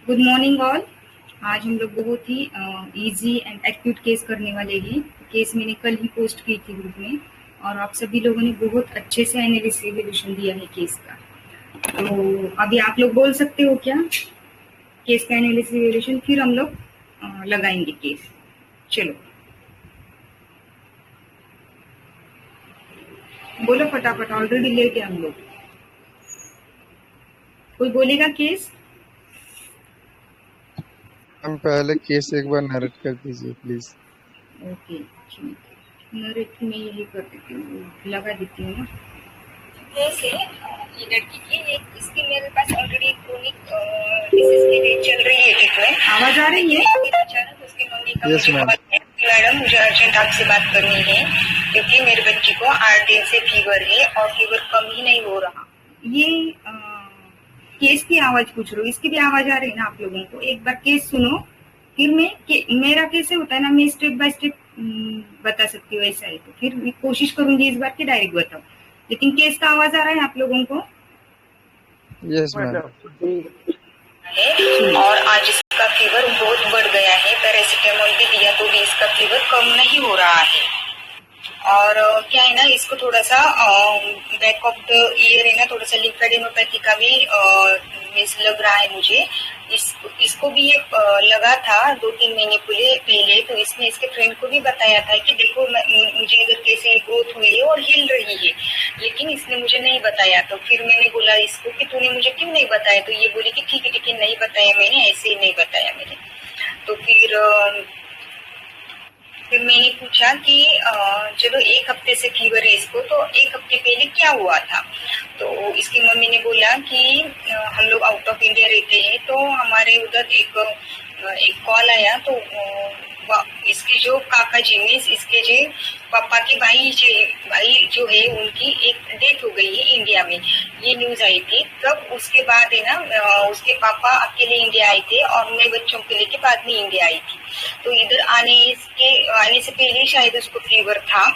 Good morning all. आज हम लोग बहुत ही इजी एंड एक्यूट केस करने वाले हैं। केस मैंने कल ही पोस्ट की थी ग्रुप में और आप सभी लोगों ने बहुत अच्छे से एनालिसिस रिजोल्यूशन दिया है केस का। तो अभी आप लोग बोल सकते हो क्या केस का एनालिसिस रिजोल्यूशन, फिर हम लोग लगाएंगे केस। चलो बोलो फटाफट, ऑलरेडी लेट है हम लोग। कोई बोलेगा केस? हम पहले केस एक बार नरेट कर दीजिए प्लीज। ओके ठीक है, नरेट में यही कर देती हूँ, लगा देती हूँ ना। केस है ये लड़की की, इसकी मेरे पास ऑलरेडी क्रोनिक डिसीज के लिए चल रही है ट्रीटमेंट। आवाज आ रही है? अचानक उसकी मम्मी का यस मुझे मैम। कॉल किया, मैडम मुझे अर्जेंट आपसे बात करनी है क्योंकि मेरे बच्ची को 8 दिन से फीवर है और फीवर कम ही नहीं हो रहा। ये केस की आवाज पूछ रही हूँ, इसकी भी आवाज आ रही है ना आप लोगों को? एक बार केस सुनो, फिर मेरा कैसे होता है ना, मैं स्टेप बाय स्टेप बता सकती हूँ। ऐसा है तो फिर मैं कोशिश करूंगी इस बार की डायरेक्ट बताओ, लेकिन केस का आवाज आ रहा है आप लोगों को? Yes ma'am. और आज इसका फीवर बहुत बढ़ गया है, पैरासिटामोल भी दिया तो भी इसका फीवर कम नहीं हो रहा है। और क्या है ना, इसको थोड़ा सा बैक ऑफ द ईयर है ना, थोड़ा सा लिम्फेडेनोपैथी का भी मिस लग रहा है मुझे। इसको भी ये लगा था 2-3 महीने पहले, तो इसने इसके फ्रेंड को भी बताया था कि देखो मुझे इधर कैसे ग्रोथ हुई है और हिल रही है, लेकिन इसने मुझे नहीं बताया। तो फिर मैंने बोला इसको कि तूने मुझे क्यों नहीं बताया? तो ये बोली कि ठीक है नहीं बताया मैंने, ऐसे ही नहीं बताया मैंने। तो फिर मैंने पूछा कि चलो 1 हफ्ते से फीवर है इसको, तो 1 हफ्ते पहले क्या हुआ था? तो इसकी मम्मी ने बोला कि हम लोग आउट ऑफ इंडिया रहते हैं, तो हमारे उधर एक कॉल आया। तो इसके जो काका जी मीन्स इसके जो पापा के भाई जो है उनकी एक डेथ हो गई है इंडिया में, ये न्यूज आई थी। तब उसके बाद है ना उसके पापा अकेले इंडिया आए थे और मैं बच्चों के लेके बाद में इंडिया आई थी। तो इधर आने से पहले शायद उसको फीवर था,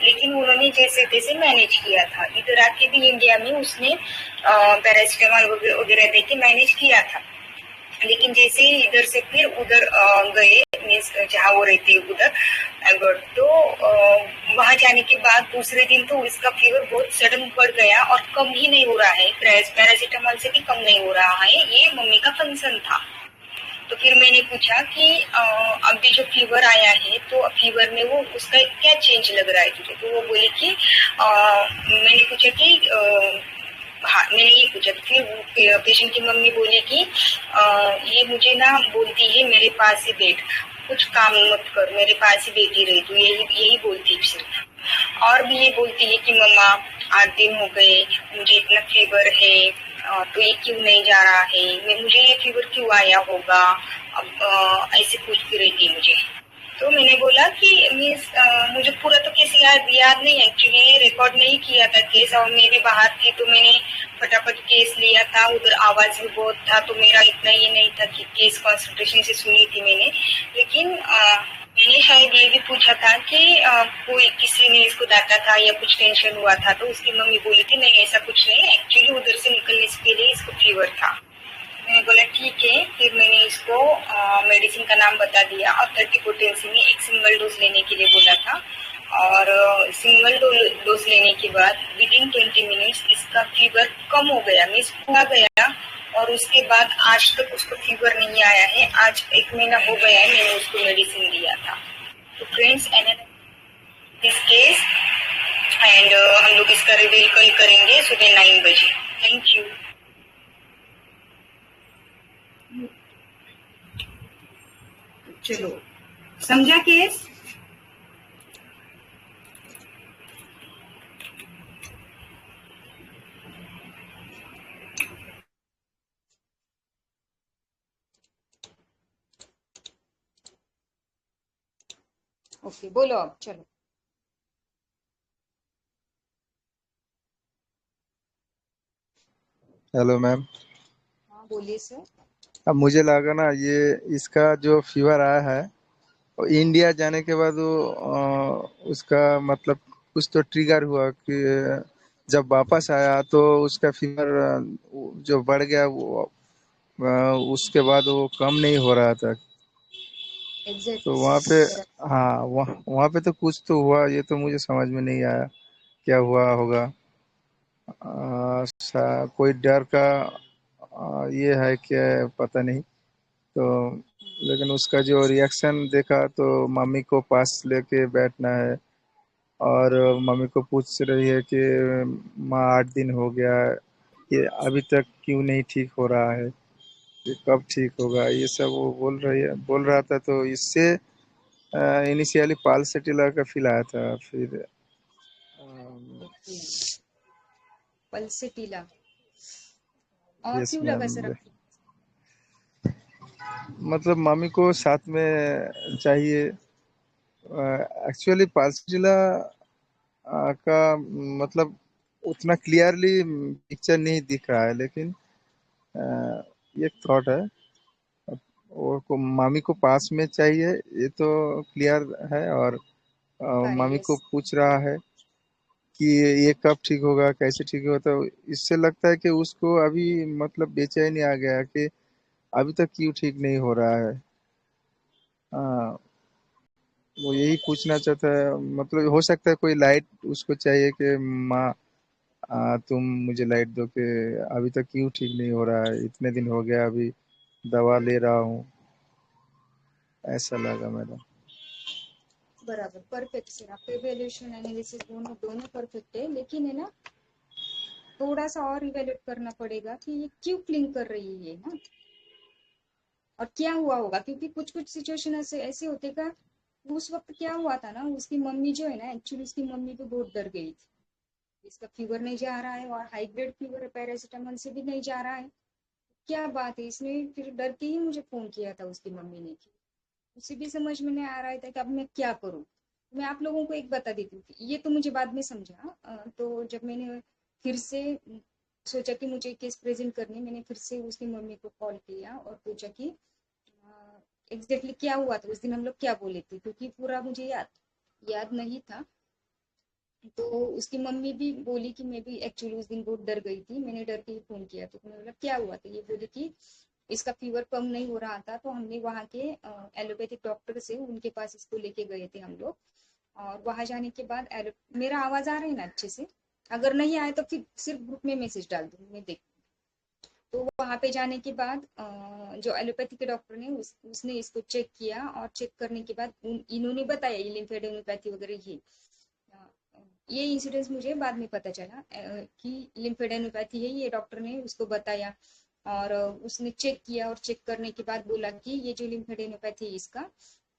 लेकिन उन्होंने जैसे तैसे मैनेज किया था। इधर आके भी इंडिया में उसने पैरासिटामोल वगैरह देके मैनेज किया था, लेकिन जैसे ही इधर से फिर उधर गए जहाँ वो रहते उधर, तो वहां जाने के बाद दूसरे दिन तो इसका फीवर बहुत सडन बढ़ गया और कम ही नहीं हो रहा है, पैरासिटामोल से भी कम नहीं हो रहा है। ये मम्मी का कंसर्न था। तो फिर मैंने पूछा कि अभी जो फीवर आया है तो फीवर में वो उसका क्या चेंज लग रहा है तुझे? तो वो बोली कि मैंने पूछा कि हाँ मैंने ये पूछा। फिर पेशेंट की मम्मी बोली कि ये मुझे ना बोलती है मेरे पास ही बैठ, कुछ काम मत कर, मेरे पास ही बैठी रही। तो यही बोलती है सिर्फ। और भी ये बोलती है कि मम्मा 8 दिन हो गए, मुझे इतना फीवर है, तो ये क्यों नहीं जा रहा है, मुझे ये फीवर क्यों आया होगा, अब ऐसे पूछती रहती है मुझे। तो मैंने बोला कि मुझे पूरा तो केस याद नहीं है, एक्चुअली रिकॉर्ड नहीं किया था केस, और मैं भी बाहर थी तो मैंने फटाफट केस लिया था। उधर आवाज भी बहुत था तो मेरा इतना ये नहीं था कि केस कंसंट्रेशन से सुनी थी मैंने। लेकिन मैंने शायद ये भी पूछा था कि कोई किसी ने इसको डांटा था या कुछ टेंशन हुआ था, तो उसकी मम्मी बोली थी नहीं ऐसा कुछ नहीं, एक्चुअली उधर से निकलने से पहले इसको फीवर था। मैंने बोला ठीक है। फिर मैंने इसको मेडिसिन का नाम बता दिया और 30 पोटेंसी में एक सिंगल डोज लेने के लिए बोला था। और सिंगल डोज लेने के बाद विदिन 20 मिनट्स इसका फीवर कम हो गया, मीन्स हुआ गया। और उसके बाद आज तक उसको फीवर नहीं आया है। आज 1 महीना हो गया है मैंने उसको मेडिसिन दिया था। तो फ्रेंड्स दिस केस एंड हम लोग इसका रिवील कल करेंगे सुबह 9 बजे। Thank you. चलो समझा केस? ओके बोलो अब चलो। Hello ma'am. हाँ बोलिए सर। अब मुझे लगा ना ये इसका जो फीवर आया है वो इंडिया जाने के बाद वो उसका मतलब कुछ तो ट्रिगर हुआ कि जब वापस आया तो उसका फीवर जो बढ़ गया वो उसके बाद वो कम नहीं हो रहा था। तो एग्जैक्टली वहाँ पे, मेरा। हाँ, वहाँ पे तो कुछ तो हुआ, ये तो मुझे समझ में नहीं आया क्या हुआ होगा। कोई डर का ये है क्या, पता नहीं। तो लेकिन उसका जो रिएक्शन देखा तो मम्मी को पास लेके बैठना है, और मम्मी को पूछ रही है कि माँ 8 दिन हो गया, ये अभी तक क्यों नहीं ठीक हो रहा है, ये कब ठीक होगा, ये सब वो बोल रहा था। तो इससे इनिशियली पाल सेटिलर का फील आया था। फिर ओके, पल्सिटिला। और यस क्यों लगा मैम, सर आपको? मतलब मम्मी को साथ में चाहिए। एक्चुअली पाल सेटिला का मतलब उतना क्लियरली पिक्चर नहीं दिख रहा है, लेकिन ये एक थॉट है। वो को मामी को पास में चाहिए, ये तो क्लियर है। और मामी यस। को पूछ रहा है कि ये कब ठीक होगा, कैसे ठीक होगा। तो इससे लगता है कि उसको अभी मतलब बेचैनी आ गया कि अभी तक क्यों ठीक नहीं हो रहा है। हाँ, वो यही पूछना चाहता है। मतलब हो सकता है कोई लाइट उसको चाहिए कि माँ, तुम मुझे लाइट दो कि अभी तक क्यों ठीक नहीं हो रहा है, इतने दिन हो गया, अभी दवा ले रहा हूँ। ऐसा लगा मेरा। बराबर, परफेक्ट सर, आपका इवेल्युएशन एनालिसिस दोनों दोनों परफेक्ट है, लेकिन है ना, थोड़ा सा और इवेल्युएट करना पड़ेगा कि ये क्यों क्लिंग कर रही है ना, और क्या हुआ होगा, क्योंकि कुछ कुछ सिचुएशन ऐसे ऐसे होते का। उस वक्त क्या हुआ था ना, उसकी मम्मी जो है ना, एक्चुअली उसकी मम्मी भी बहुत डर गई थी। इसका फीवर नहीं जा रहा है और हाई ग्रेड फीवर है, पैरासिटामोल से भी नहीं जा रहा है, क्या बात है। इसने फिर डर के ही मुझे फोन किया था उसकी मम्मी ने कि उसे भी समझ में नहीं आ रहा था कि अब मैं क्या करूं। मैं आप लोगों को एक बता देती हूँ, ये तो मुझे बाद में समझा। तो जब मैंने फिर से सोचा कि मुझे केस प्रेजेंट करनी, मैंने फिर से उसकी मम्मी को कॉल किया और पूछा कि एग्जैक्टली क्या हुआ था उस दिन, हम लोग क्या बोले थे, क्योंकि पूरा मुझे याद नहीं था। तो उसकी मम्मी भी बोली कि मैं भी एक्चुअली उस दिन बहुत डर गई थी, मैंने डर के ही फोन किया। तो मैंने बोला क्या हुआ था, ये बोले कि इसका फीवर कम नहीं हो रहा था, तो हमने वहाँ के एलोपैथिक डॉक्टर से उनके पास इसको लेके गए थे हम लोग। और वहां जाने के बाद मेरा आवाज आ रहा है ना अच्छे से? अगर नहीं आए तो फिर सिर्फ ग्रुप में मैसेज डाल दूँ, मैं देख। तो वहां पे जाने के बाद जो एलोपैथी के डॉक्टर ने उसने इसको चेक किया, और चेक करने के बाद इन्होंने बताया ये लिम्फेडेनोपैथी वगैरह अ, ये इंसिडेंस मुझे बाद में पता चला कि लिम्फेडेनोपैथी है, ये डॉक्टर ने उसको बताया। और उसने चेक किया, और चेक करने के बाद बोला कि ये जो लिम्फेडेनोपैथी है इसका,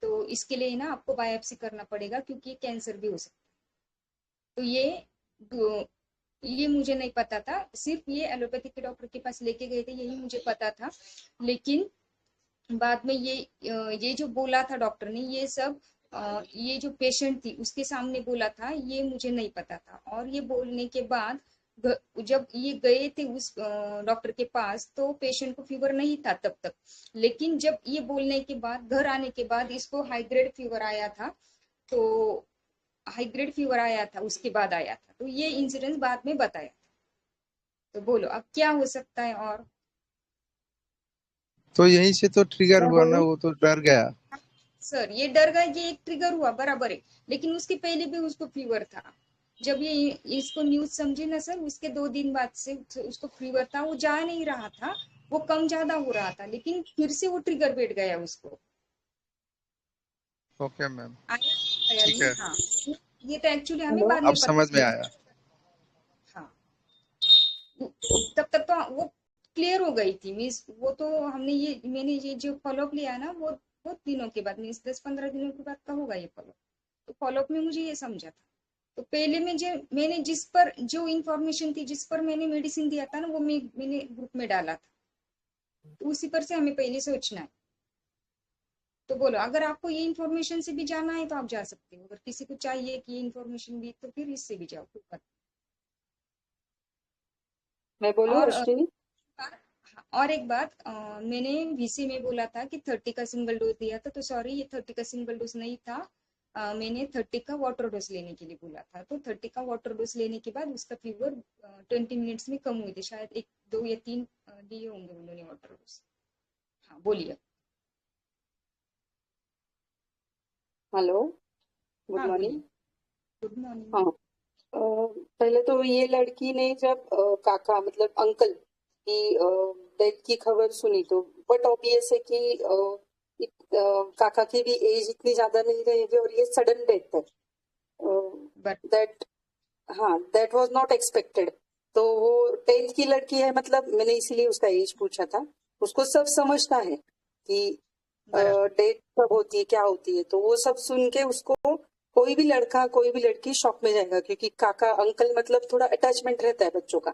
तो इसके लिए ना आपको बायोप्सी करना पड़ेगा, क्योंकि ये कैंसर भी हो सकता है। तो ये मुझे नहीं पता था, सिर्फ ये एलोपैथिक के डॉक्टर के पास लेके गए थे, यही मुझे पता था। लेकिन बाद में ये जो बोला था डॉक्टर ने, ये सब ये जो पेशेंट थी उसके सामने बोला था, ये मुझे नहीं पता था। और ये बोलने के बाद जब ये गए थे उस डॉक्टर के पास, तो पेशेंट को फीवर नहीं था तब तक। लेकिन जब ये बोलने के बाद घर आने के बाद इसको हाई ग्रेड फीवर आया था। तो हाई ग्रेड फीवर आया था, उसके बाद आया था, तो ये इंसिडेंस बाद में बताया। तो बोलो अब क्या हो सकता है और? तो यहीं से तो ट्रिगर मैं हुआ ना, बोलूं वो तो डर गया। सर, ये डर गया, ये एक ट्रिगर हुआ बराबर है, लेकिन उसके पहले भी उसको फीवर था। जब ये इसको न्यूज समझी ना सर, उसके 2 दिन बाद से उसको फीवर था, वो जा नहीं रहा था, वो कम ज्यादा हो रहा था, लेकिन फिर से वो ट्रिगर बैठ गया उसको। ओके मैम, आया ख्याल ठीक में? है। हाँ। ये तो एक्चुअली हमें हेलो, बाद अब में पता समझ में चला। आया। हाँ। तब तक तो वो क्लियर हो गई थी, मीन्स वो तो मैंने ये जो फॉलोअप लिया ना, वो बहुत दिनों के बाद, मीन्स 10-15 दिनों के बाद का होगा ये फॉलोअप। तो फॉलोअप में मुझे ये समझा था। तो पहले में जो मैंने जिस पर जो इंफॉर्मेशन थी, जिस पर मैंने मेडिसिन दिया था ना, वो मैंने ग्रुप में डाला था। तो उसी पर से हमें पहले सोचना है। तो बोलो, अगर आपको ये इन्फॉर्मेशन से भी जाना है तो आप जा सकते हो, अगर किसी को चाहिए कि ये इन्फॉर्मेशन भी, तो फिर इससे भी जाओ, कोई बात मैं नहीं। बोलूं अश्विनी? और एक बात, मैंने वीसी में बोला था कि 30 का सिंगल डोज दिया था, तो सॉरी, ये 30 का सिंगल डोज नहीं था। मैंने 30 का वाटर डोज लेने के लिए बोला था। तो 30 का वाटर डोज लेने के बाद उसका फीवर 20 मिनट्स में कम हुई थी, शायद 1 2 या 3 दिए होंगे उन्होंने वाटर डोज। हाँ बोलिए। हेलो, गुड हाँ मॉर्निंग। बोलिए। Good morning. हाँ, पहले तो ये लड़की ने जब काका मतलब अंकल की डेथ की खबर सुनी तो बट ऑब्वियस है कि काका की भी एज इतनी ज्यादा नहीं रहेगी और ये सडन डेथ है। बट दैट हाँ, दैट वाज नॉट एक्सपेक्टेड। तो वो 10th की लड़की है, मतलब मैंने इसीलिए उसका एज पूछा था। उसको सब समझता है कि बराबर। डेट कब होती है क्या होती है, तो वो सब सुन के उसको कोई भी लड़का कोई भी लड़की शॉक में जाएगा, क्योंकि काका अंकल मतलब थोड़ा अटैचमेंट रहता है बच्चों का।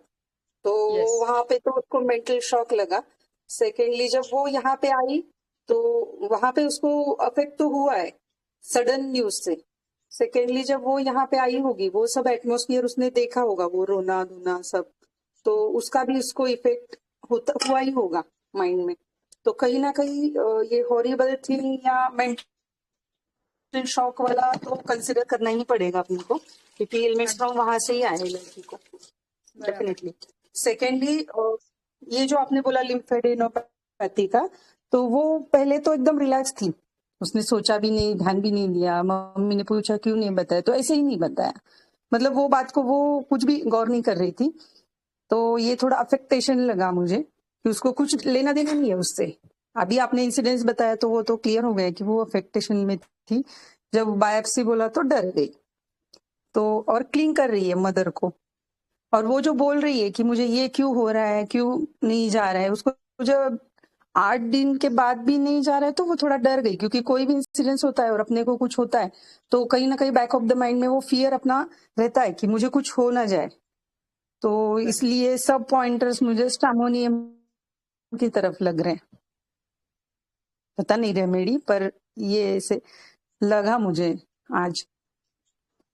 तो यस। वहां पे तो उसको मेंटल शॉक लगा। सेकेंडली जब वो यहाँ पे आई तो वहां पे उसको अफेक्ट तो हुआ है सडन न्यूज से। सेकेंडली जब वो यहाँ पे आई होगी, वो सब एटमॉस्फियर उसने देखा होगा, वो रोना धोना सब, तो उसका भी उसको इफेक्ट होता हुआ ही होगा माइंड में। तो कहीं ना कहीं ये हॉरिबल थिंग या मेंटल शॉक वाला तो कंसिडर करना ही पड़ेगा अपने को, क्योंकि इलनेस फ्रॉम वहां से ही आया है लड़की को, बराबर। डेफिनेटली। सेकेंडली ये जो आपने बोला लिम्फेडेनोपैथी का, तो वो पहले तो एकदम रिलैक्स थी, उसने सोचा भी नहीं, ध्यान भी नहीं दिया। मम्मी ने पूछा क्यों नहीं बताया, तो ऐसे ही नहीं बताया, मतलब वो बात को वो कुछ भी गौर नहीं कर रही थी। तो ये थोड़ा अफेक्टेशन लगा मुझे कि उसको कुछ लेना देना नहीं है उससे। अभी आपने इंसिडेंस बताया तो वो तो क्लियर हो गया कि वो अफेक्टेशन में थी। जब बायोप्सी बोला तो डर गई, तो और क्लिंग कर रही है मदर को। और वो जो बोल रही है कि मुझे ये क्यों हो रहा है, क्यों नहीं जा रहा है, उसको जब 8 दिन के बाद भी नहीं जा रहा है तो वो थोड़ा डर गई, क्योंकि कोई भी इंसिडेंस होता है और अपने को कुछ होता है तो कहीं ना कहीं बैक ऑफ द माइंड में वो फियर अपना रहता है कि मुझे कुछ हो ना जाए। तो इसलिए सब पॉइंटर्स मुझे स्टामोनियम की तरफ लग रहे हैं। पता नहीं रेमेडी, पर ये ऐसे लगा मुझे आज।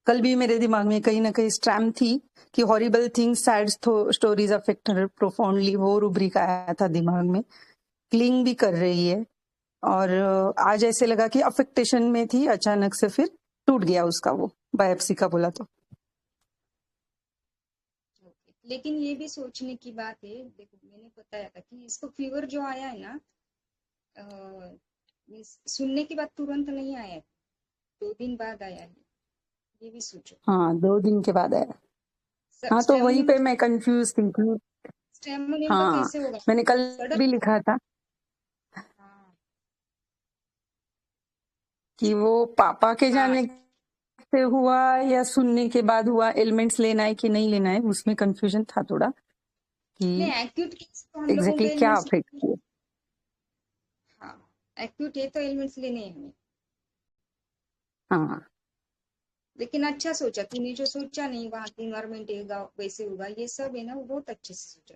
कल भी मेरे दिमाग में कहीं ना कहीं स्ट्रैम थी कि horrible things sad stories affect हर प्रोफाउंडली, वो रूब्रिक आया था दिमाग में। क्लिंग भी कर रही है और आज ऐसे लगा कि अफेक्टेशन में थी, अचानक से फिर टूट गया उसका वो बायोप्सी का बोला तो। लेकिन ये भी सोचने की बात है, देखो मैंने बताया था कि इसको फीवर जो आया है ना, सुनने के बाद तुरंत नहीं आया है, 2 दिन बाद आया है। ये भी सोचो। हाँ, 2 दिन के बाद आया। हाँ, तो वहीं स्टेमोनियम पे मैं कंफ्यूज थी कि स्टेमोनियम का हाँ, कैसे होगा मैंने कल सडन। भी लिखा था हाँ कि वो पापा के हाँ। जाने से हुआ या सुनने के बाद हुआ, एलिमेंट्स लेना है कि नहीं लेना है, उसमें कंफ्यूजन था थोड़ा कि नहीं, एक्यूट केस तो हम लोगों एग्जैक्टली को क्या एलिमेंट्स। अफेक्ट किया। हाँ, एक्यूट है तो एलिमेंट्स लेने हैं हमें। हाँ, लेकिन अच्छा सोचा तूने, जो सोचा नहीं वहाँ की इन्वायरमेंट वैसे होगा, ये सब है ना, वो बहुत अच्छे से सोचा।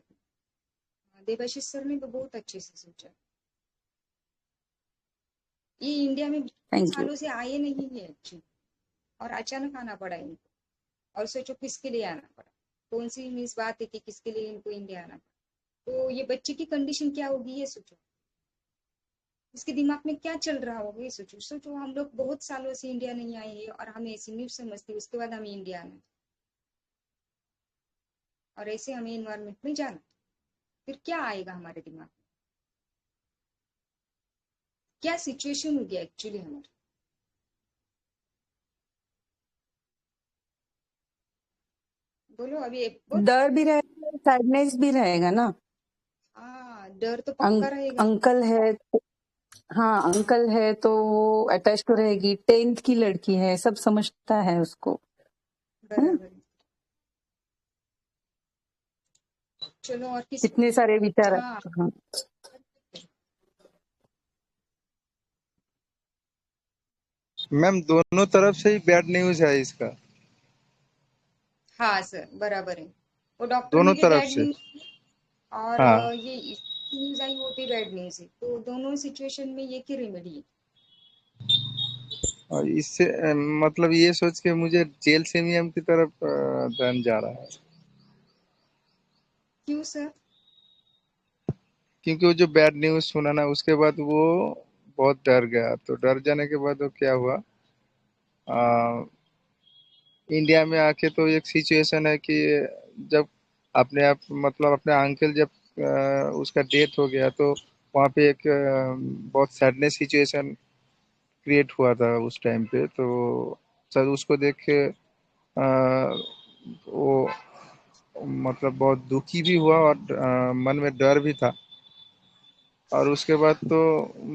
देवाशीष सर ने तो बहुत अच्छे से सोचा। ये इंडिया में बहुत थैंक यू। सालों से आए नहीं है एक्चुअली, और अचानक आना पड़ा इनको। और सोचो किसके लिए आना पड़ा, कौन सी मिस बात है कि किसके लिए इनको इंडिया आना पड़ा। तो ये बच्चे की कंडीशन क्या होगी ये सोचो, इसके दिमाग में क्या चल रहा होगा ये सोचो। सोचो हम लोग बहुत सालों से इंडिया नहीं आए हैं और हमें ऐसी न्यूज समझती, उसके बाद हमें इंडिया आना और ऐसे हमें इन्वायरमेंट में जाना, फिर क्या आएगा हमारे दिमाग में, क्या सिचुएशन हो गया एक्चुअली हमारी। बोलो अभी बहुत। डर भी रहेगा, सैडनेस भी रहेगा ना। हाँ, डर तो पक्का रहेगा। अंकल है, हाँ अंकल है तो वो अटैच तो रहेगी, 10th की लड़की है, सब समझता है उसको, है ना। बराबर। चलो और किसी। कितने सारे विचार हाँ। आते हैं। हाँ, मैम दोनों तरफ से ही बैड न्यूज है इसका। हाँ सर बराबर है, वो डॉक्टर दोनों में भी तरफ बैड से। न्यूज और हाँ। ये न्यूज आई वो भी बैड न्यूज है, तो दोनों सिचुएशन में ये की रेमेडी है। और इससे मतलब ये सोच के मुझे जेल सेमियम की तरफ ध्यान जा रहा है। क्यों सर। क्योंकि वो जो बैड न्यूज सुना ना, उसके बाद वो बहुत डर गया। तो डर जाने के बाद वो क्या हुआ, आ, इंडिया में आके तो एक सिचुएशन है कि जब अपने आप मतलब अपने अंकल जब उसका डेथ हो गया, तो वहाँ पे एक बहुत सैडनेस सिचुएशन क्रिएट हुआ था उस टाइम पे। तो सर उसको देख के वो मतलब बहुत दुखी भी हुआ और मन में डर भी था। और उसके बाद तो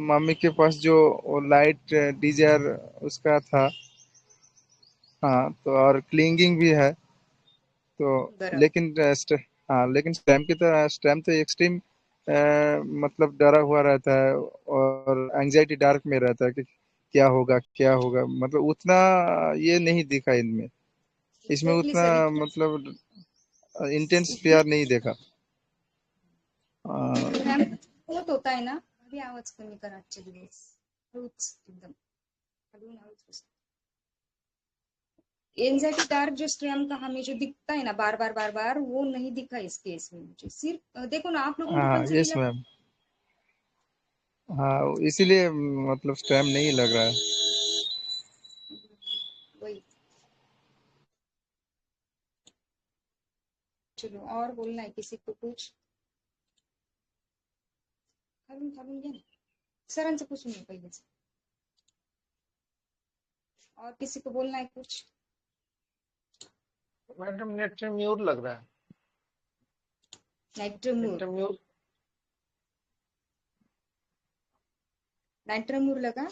मम्मी के पास जो वो लाइट डिजायर उसका था। हाँ, तो और क्लिंगिंग भी है। तो बराबर। लेकिन हाँ, लेकिन स्टैम तो एक्सट्रीम मतलब डरा हुआ रहता है और एंजाइटी डार्क में रहता है कि क्या होगा क्या होगा, मतलब उतना ये नहीं दिखा इनमें। इसमें एग्जैक्टली उतना सर, इतना मतलब इंटेंस इतना प्यार नहीं देखा। अ, स्ट्रेम बहुत होता है ना। अभी आवाज कमी करा आजचे दिवस हळूच एकदम हळून हळूच एनजाइटी डार्क जो स्ट्रेम का हमें जो दिखता है ना बार बार वो नहीं दिखा इस केस में मुझे। सिर्फ देखो ना, आप लोगों को हाँ, कौन सा यस मिला? मैम। हाँ, इसीलिए मतलब स्टैम नहीं लग रहा है। वही। चलो और बोलना है किसी को कुछ? खालून खालून घ्या ना, सरांचं पुसून घ्या पहिलेच। और किसी को बोलना है कुछ? मैडम नेट से म्यूट लग रहा है। नाइट्रोमूर, नेट से म्यूट। नाइट्रोमूर लगा?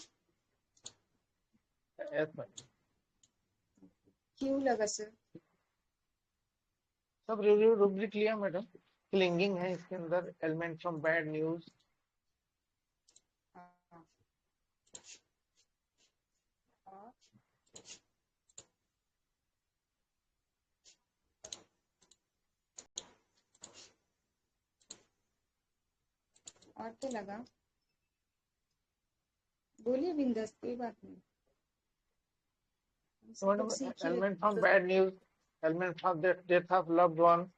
Yes madam. क्यों लगा सर? सब रिव्यू रुब्रिक लिया मैडम। क्लिंगिंग है इसके अंदर, एलिमेंट फ्रॉम बैड न्यूज। हाँ, और क्या लगा? बोलिए बिंदास, कोई बात नहीं। हम तो सब लोग मैडम सीख ही रहे एलिमेंट फ्रॉम हैं। Bad news, element from death of loved one,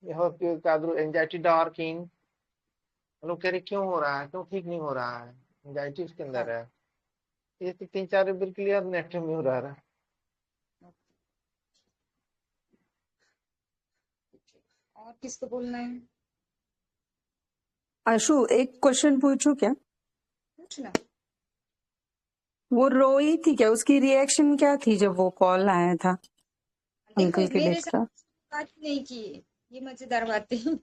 यह कादरू एंजाइटी डार्किंग। लोग कह रहे क्यों हो रहा है, क्यों ठीक नहीं हो रहा है, एंजाइटी उसके हाँ, अंदर है। ये तो 3-4 रुब्रिक क्लियर नेट से म्यूट रह रहा है। और किसको बोलना है? आशु, एक क्वेश्चन पूछूं क्या? पूछना। वो रोई थी क्या? उसकी रिएक्शन क्या थी जब वो कॉल आया था देखो अंकल के मेरे डेथ साथ का? बात नहीं की है, ये मजेदार बात है।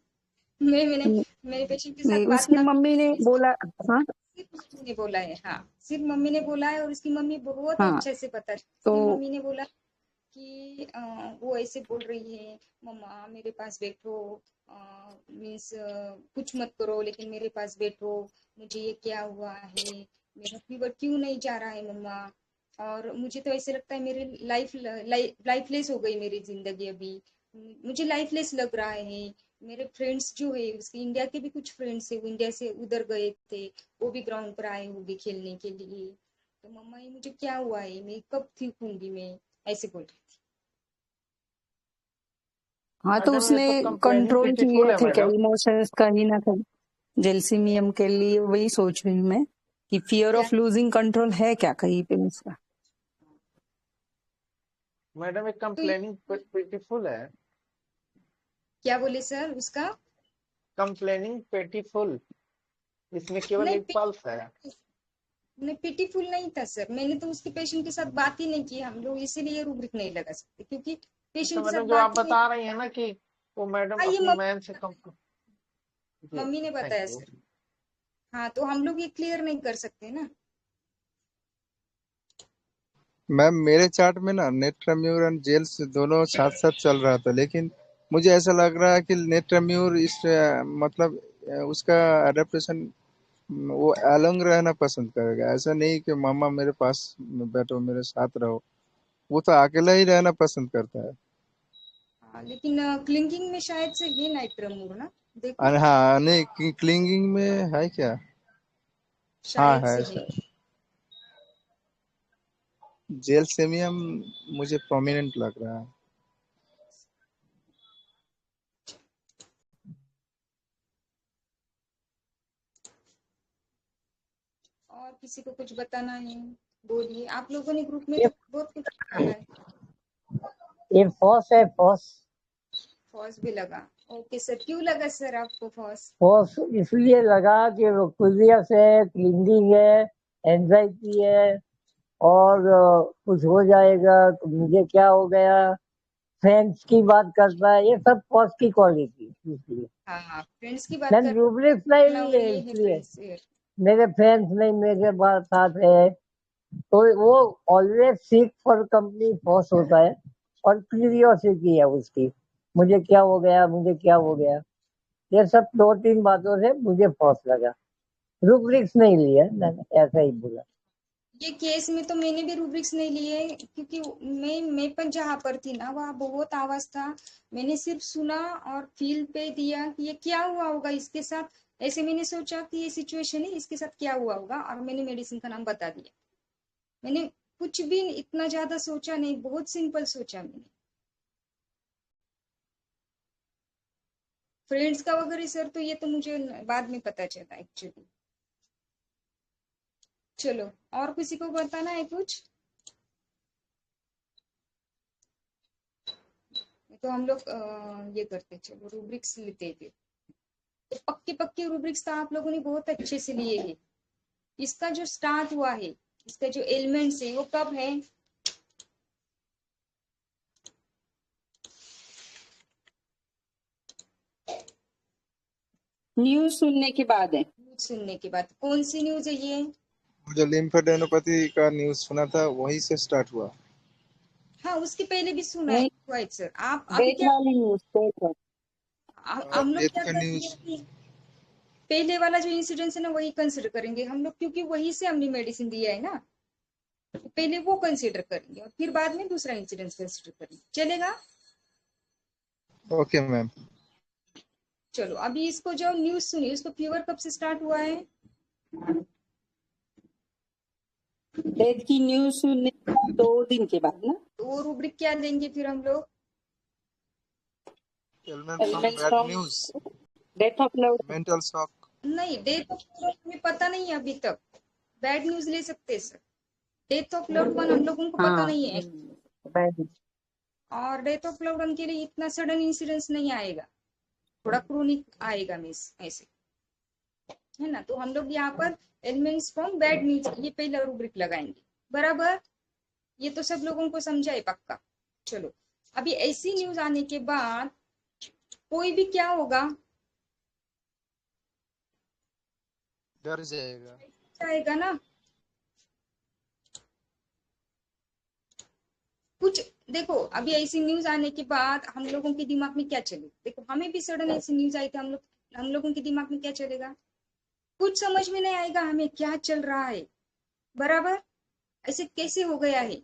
मैंने न- मेरे पेशेंट के नहीं, साथ बात उसकी ना मम्मी ने की। बोला। हाँ। सिर्फ मम्मी ने बोला है, हाँ सिर्फ मम्मी ने बोला है। और उसकी मम्मी बहुत हाँ, अच्छे से पता है। तो उसकी मम्मी ने बोला कि वो ऐसे बोल रही है, मम्मा मेरे पास बैठो, मीन्स कुछ मत करो लेकिन मेरे पास बैठो, मुझे ये क्या हुआ है, मेरा फीवर क्यों नहीं जा रहा है मम्मा। और मुझे तो ऐसे लगता है मेरी लाइफलेस हो गई मेरी जिंदगी अभी। मुझे लाइफलेस लग रहा है। मेरे फ्रेंड्स जो है, उसके इंडिया के भी कुछ फ्रेंड्स है, वो इंडिया से उधर गए थे, वो भी ग्राउंड पर आए होंगे खेलने के लिए। तो मम्मा ये मुझे क्या हुआ है, मैं कब ठीक होंगी, मैं ऐसे बोल रही थी। हाँ, तो मैडम ये उसने तो कंप्लेनिंग कंट्रोल पिटीफुल किए है थे क्या मैडम। इमोशंस कहीं ना कहीं? जेलसीमियम के लिए वही सोच रही हूँ मैं कि फियर क्या ऑफ लूजिंग कंट्रोल है क्या कहीं पे उसका? मैडम एक तो ये कंप्लेनिंग पिटीफुल है। क्या बोले सर उसका? कंप्लेनिंग पिटीफुल, इसमें केवल नहीं एक पल्स है। नहीं, पिटीफुल नहीं था सर। मैंने तो उसके पेशेंट के साथ बात ही नहीं की। हम लोग इसीलिए रूब्रिक नहीं लगा सकते, क्योंकि तो पेशेंट के साथ मैडम जो आप बात ही नहीं। बता रही हैं ना कि वो मैडम हाँ, ये अपनी मैन से कम। जी, मम्मी ने थैंक बताया यू। सर। हाँ, तो हम लोग ये क्लियर नहीं कर सकते ना। मैम, मेरे चार्ट में ना नेट्राम्यूर और जेल्स दोनों साथ साथ चल रहा था, लेकिन मुझे ऐसा लग रहा है कि नेट्राम्यूर इस मतलब उसका एडेप्टेशन वो एलोंग रहना पसंद करेगा। ऐसा नहीं कि मामा मेरे पास बैठो मेरे साथ रहो, वो तो अकेला ही रहना पसंद करता है। हाँ, लेकिन क्लिंकिंग में शायद से ये नाइट्रोमूर ना, देखो। और हाँ, नहीं क्लिंगिंग में है क्या? हाँ शायद है से है। शायद। जेल सेमियम मुझे प्रोमिनेंट लग रहा है। और किसी को कुछ बताना है? बोलिए। आप लोगों ने ग्रुप में ये तो बहुत कुछ डाला है। ये फॉस है, फॉस। फॉल्स भी लगा। ओके सर, क्यों लगा सर आपको फॉस? फॉस इसलिए लगा कि रोक्विलियस है, क्लिंगिंग है, एंजाइटी है, और कुछ हो जाएगा तो मुझे क्या हो गया, फ्रेंड्स की बात करता है, ये सब फॉस की क्वालिटी इसलिए। हाँ, फ्रेंड्स की बात मैंने रूब्रिक्स करना नहीं और लिए ये है इसलिए, फ्रेंड्स। मेरे फ्रेंड्स नहीं मेरे साथ है, तो वो ऑलवेज सीक फॉर कंपनी फॉस होता है, और क्यूरियोसिटी है उसकी, मुझे क्या हो गया, मुझे क्या हो गया, ये सब 2-3 बातों से मुझे फॉस लगा। रूब्रिक्स नहीं लिया, मैंने ऐसा ही बोला। ये केस में तो मैंने भी रूब्रिक्स नहीं लिए, क्योंकि मैं पर जहाँ पर थी ना वहाँ बहुत आवाज था। मैंने सिर्फ सुना और फील पे दिया कि ये क्या हुआ होगा इसके साथ। ऐसे मैंने सोचा कि ये सिचुएशन है, इसके साथ क्या हुआ होगा, और मैंने मेडिसिन का नाम बता दिया। मैंने कुछ भी इतना ज्यादा सोचा नहीं, बहुत सिंपल सोचा मैंने। फ्रेंड्स का वगैरह सर तो ये तो मुझे बाद में पता चला एक्चुअली। चलो, और किसी को बताना है कुछ? तो हम लोग ये करते, चलो रूब्रिक्स लेते थे। तो पक्के पक्के रूब्रिक्स तो आप लोगों ने बहुत अच्छे से लिए हैं। इसका जो स्टार्ट हुआ है, इसका जो एलिमेंट्स है वो कब है? न्यूज सुनने के बाद है। न्यूज सुनने के बाद। कौन सी न्यूज है ये? जो लिम्फेडेनोपैथी का न्यूज सुना था वहीं से स्टार्ट हुआ। हाँ, उसके पहले भी सुना है नहीं, राइट सर। आप अभी डेथ क्या, वाली न्यूज, डेथ वाली। हम लोग डेथ क्या का करेंगे न्यूज। कि पहले वाला जो इंसिडेंट है ना वही कंसिडर करेंगे हम लोग, क्योंकि वही से हमने मेडिसिन दिया है ना। तो पहले वो कंसिडर करेंगे और फिर बाद में दूसरा इंसिडेंट कंसिडर करेंगे, चलेगा? Okay ma'am. चलो, अभी इसको जो न्यूज सुनी, उसको फीवर कब से स्टार्ट हुआ है? डेथ की न्यूज सुनने के बाद 2 दिन के बाद ना। तो वो रूब्रिक क्या लेंगे फिर हम लोग? Elements bad from news, death of love. Mental shock. नहीं, डेथ ऑफ लव्ड वन हमें पता नहीं है अभी तक। बैड न्यूज ले सकते हैं sir. Death of loved one हम लोगों को पता हाँ, नहीं है। बैड। और डेथ ऑफ लव्ड वन के लिए इतना सडन इंसिडेंस नहीं आएगा, थोड़ा क्रोनिक आएगा मिस ऐसे, है ना। तो हम लोग यहाँ पर एलिमेंट्स फ्रॉम बैड न्यूज ये पहला रूब्रिक लगाएंगे, बराबर? ये तो सब लोगों को समझा है पक्का। चलो, अभी ऐसी न्यूज आने के बाद कोई भी क्या होगा, डर जाएगा। आएगा ना कुछ। देखो, अभी ऐसी न्यूज आने के बाद हम लोगों के दिमाग में क्या चले, देखो हमें भी सडन ऐसी न्यूज आई थी, हम लोगों के दिमाग में क्या चलेगा? कुछ समझ में नहीं आएगा हमें क्या चल रहा है, बराबर? ऐसे कैसे हो गया है,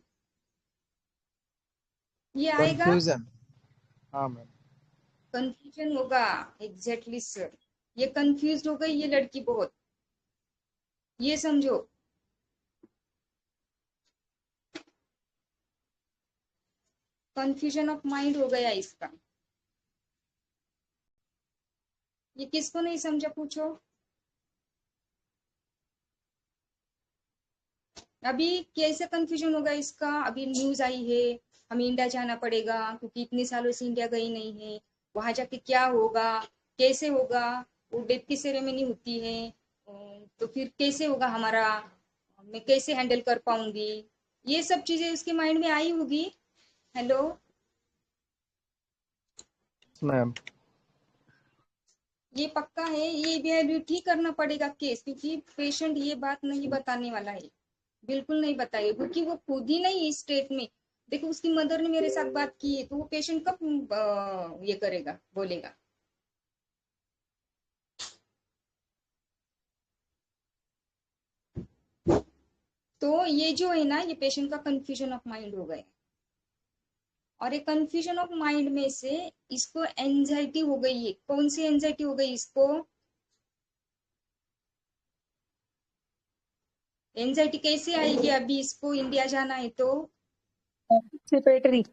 ये आएगा। कंफ्यूजन। हाँ मैम। कंफ्यूजन होगा, एग्जैक्टली सर। ये कंफ्यूज हो गई ये लड़की बहुत, ये समझो। कंफ्यूजन ऑफ माइंड हो गया इसका। ये किसको नहीं समझा पूछो। अभी कैसे कंफ्यूजन होगा इसका? अभी न्यूज आई है, हमें इंडिया जाना पड़ेगा क्योंकि इतने सालों से इंडिया गई नहीं है। वहां जाके क्या होगा, कैसे होगा, वो डेथ की सेरेमनी होती है, तो फिर कैसे होगा हमारा, मैं कैसे हैंडल कर पाऊंगी, ये सब चीजें उसके माइंड में आई होगी। Hello, ma'am. ये पक्का है, ये इवैल्यूएट ही करना पड़ेगा केस, क्योंकि पेशेंट ये बात नहीं बताने वाला है, बिल्कुल नहीं बताइए, क्योंकि वो खुद ही नहीं इस स्टेट में। देखो, उसकी मदर ने मेरे साथ बात की है, तो वो पेशेंट कब ये करेगा, बोलेगा? तो ये जो है ना, ये पेशेंट का कंफ्यूजन ऑफ माइंड हो गया। और ये कंफ्यूजन ऑफ माइंड में से इसको एंजाइटी हो गई है। कौन सी एंजाइटी हो गई इसको? एंजाइटी कैसे आएगी अभी इसको इंडिया जाना है तो? एंटीसिपेटरी।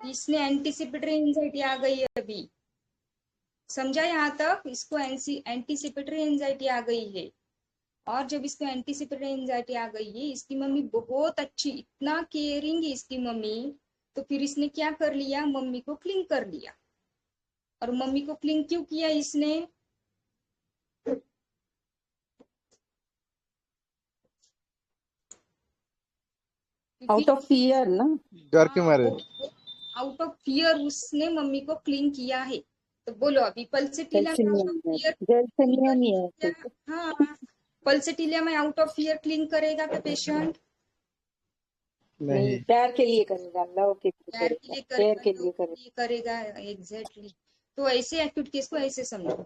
इसने एंटीसिपेटरी एंजाइटी आ गई है अभी, समझा यहाँ तक? इसको एंटीसिपेटरी एंजाइटी आ गई है। और जब इसको एंटीसिपेटरी एंजाइटी आ गई है, इसकी मम्मी बहुत अच्छी, इतना केयरिंग है इसकी मम्मी, तो फिर इसने क्या कर लिया, मम्मी को क्लिंग कर लिया। और मम्मी को क्लिंग क्यों किया इसने? आउट ऑफ फियर ना। डर के मारे। वो आउट ऑफ फियर उसने मम्मी को क्लिंग किया है। तो बोलो अभी पल्सेटिलिया में आउट ऑफ फियर जेल्सिनियम ही है ठीक है। हाँ, पल्सेटिलिया में आउट ऑफ फियर क्लिंग करेगा क्या पेशेंट? नहीं, नहीं। प्यार के लिए करेगा, लव के लिए प्यार के करेगा, लिए केयर करेगा, के लव लिए के करेगा। लिए करेगा, एग्जैक्टली। तो ऐसे एक्यूट केस को ऐसे समझो,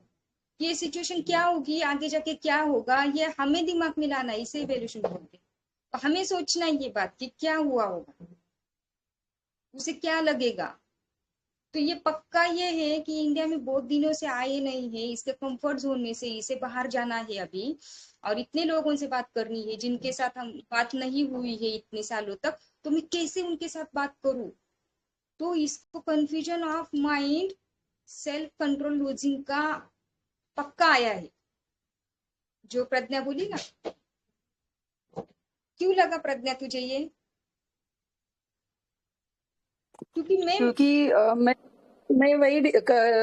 ये सिचुएशन क्या होगी आगे जाके, क्या होगा, ये हमें दिमाग में लाना है, इसे इवैल्यूएशन बोलते हैं। तो हमें सोचना है ये बात कि क्या हुआ होगा, उसे क्या लगेगा। तो ये पक्का ये है कि इंडिया में बहुत दिनों से आए नहीं है, इसके कंफर्ट जोन में से इसे बाहर जाना है अभी, और इतने लोगों से बात करनी है जिनके साथ हम बात नहीं हुई है इतने सालों तक, तो मैं कैसे उनके साथ बात करूं? तो इसको confusion of mind, self control losing का पक्का आया है, जो प्रज्ञा बोली ना। क्यों लगा प्रज्ञा तुझे ये? क्योंकि मैं वही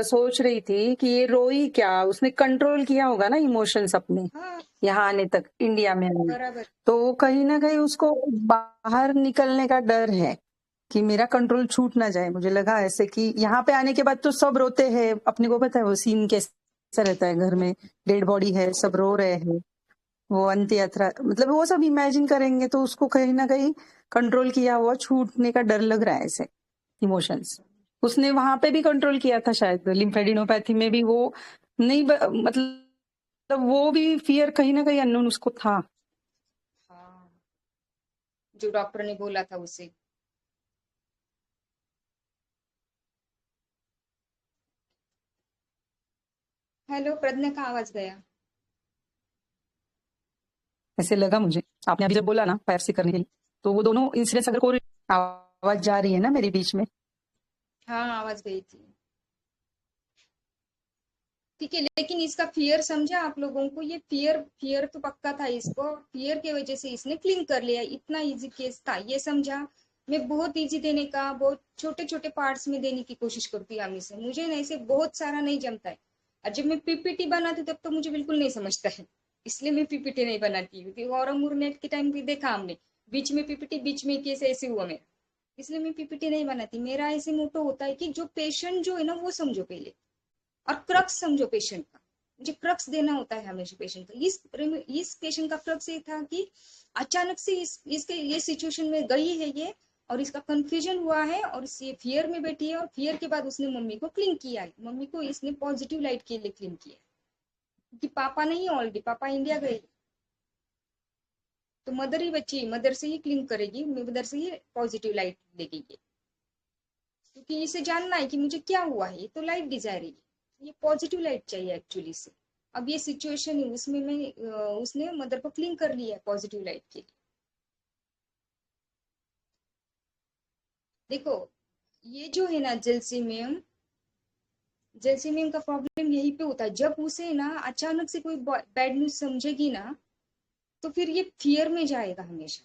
सोच रही थी कि ये रोई क्या, उसने कंट्रोल किया होगा ना इमोशंस अपने हाँ यहाँ आने तक, इंडिया में आने। बराबर। तो कहीं ना कहीं उसको बाहर निकलने का डर है कि मेरा कंट्रोल छूट ना जाए। मुझे लगा ऐसे कि यहाँ पे आने के बाद तो सब रोते हैं, अपने को पता है वो सीन कैसा रहता है, घर में डेड बॉडी है, सब रो रहे हैं, वो अंत्य यात्रा, मतलब वो सब इमेजिन करेंगे, तो उसको कहीं ना कहीं कंट्रोल किया हुआ छूटने का डर लग रहा है ऐसे इमोशंस। उसने वहां पे भी कंट्रोल किया था शायद, लिम्फेडिनोपैथी में भी वो नहीं मतलब वो भी फियर कहीं ना कहीं अननोन उसको था। हाँ, जो डॉक्टर ने बोला था उसे। हेलो, प्रज्ञा का आवाज गया। ऐसे लगा मुझे, आपने अभी जब बोला ना पैर से करने के लिए, तो वो दोनों इंसिडेंट्स अगर कोई आवाज जा रही है ना मेरे बीच में। हाँ, आवाज गई थी। ठीक है, लेकिन इसका फियर समझा आप लोगों को? ये फियर फियर तो पक्का था इसको, फियर की वजह से इसने क्लिंग कर लिया, इतना इजी केस था ये समझा। मैं बहुत इजी देने का, बहुत छोटे छोटे पार्ट्स में देने की कोशिश करती हूँ हमेशा, मुझे ना ऐसे बहुत सारा नहीं जमता है। और जब मैं पीपीटी बनाती हूँ तब तो मुझे बिल्कुल नहीं समझता है, इसलिए मैं पीपीटी नहीं बनाती हूँ। और नेट के टाइम भी देखा हमने, बीच में पीपीटी, बीच में केस ऐसे हुआ मेरा, इसलिए मैं पीपीटी नहीं बनाती। मेरा ऐसे मोटो होता है कि जो पेशेंट जो है ना वो समझो पहले, और क्रक्स समझो पेशेंट का। मुझे क्रक्स देना होता है हमेशा पेशेंट का। इस पेशेंट का क्रक्स ये था कि अचानक से इसके ये सिचुएशन में गई है ये, और इसका कंफ्यूजन हुआ है, और ये फियर में बैठी है, और फियर के बाद उसने मम्मी को क्लिंग किया है, मम्मी को इसने पॉजिटिव लाइट के लिए क्लिंग किया है, क्योंकि पापा नहीं, ऑलरेडी पापा इंडिया गए, तो मदर ही बच्ची, मदर से ही क्लिंग करेगी, मदर से ही पॉजिटिव लाइट देगी ये, क्योंकि इसे जानना है कि मुझे क्या हुआ है, ये तो लाइट डिजायर है, ये पॉजिटिव लाइट चाहिए एक्चुअली से। अब ये सिचुएशन है उसमें उसने मदर को क्लिंग कर लिया है पॉजिटिव लाइट के लिए। देखो ये जो है ना जेल्सीमियम, जेल्सीमियम का प्रॉब्लम यही पे होता है, जब उसे ना अचानक से कोई बैड न्यूज समझेगी ना, तो फिर ये फियर में जाएगा हमेशा,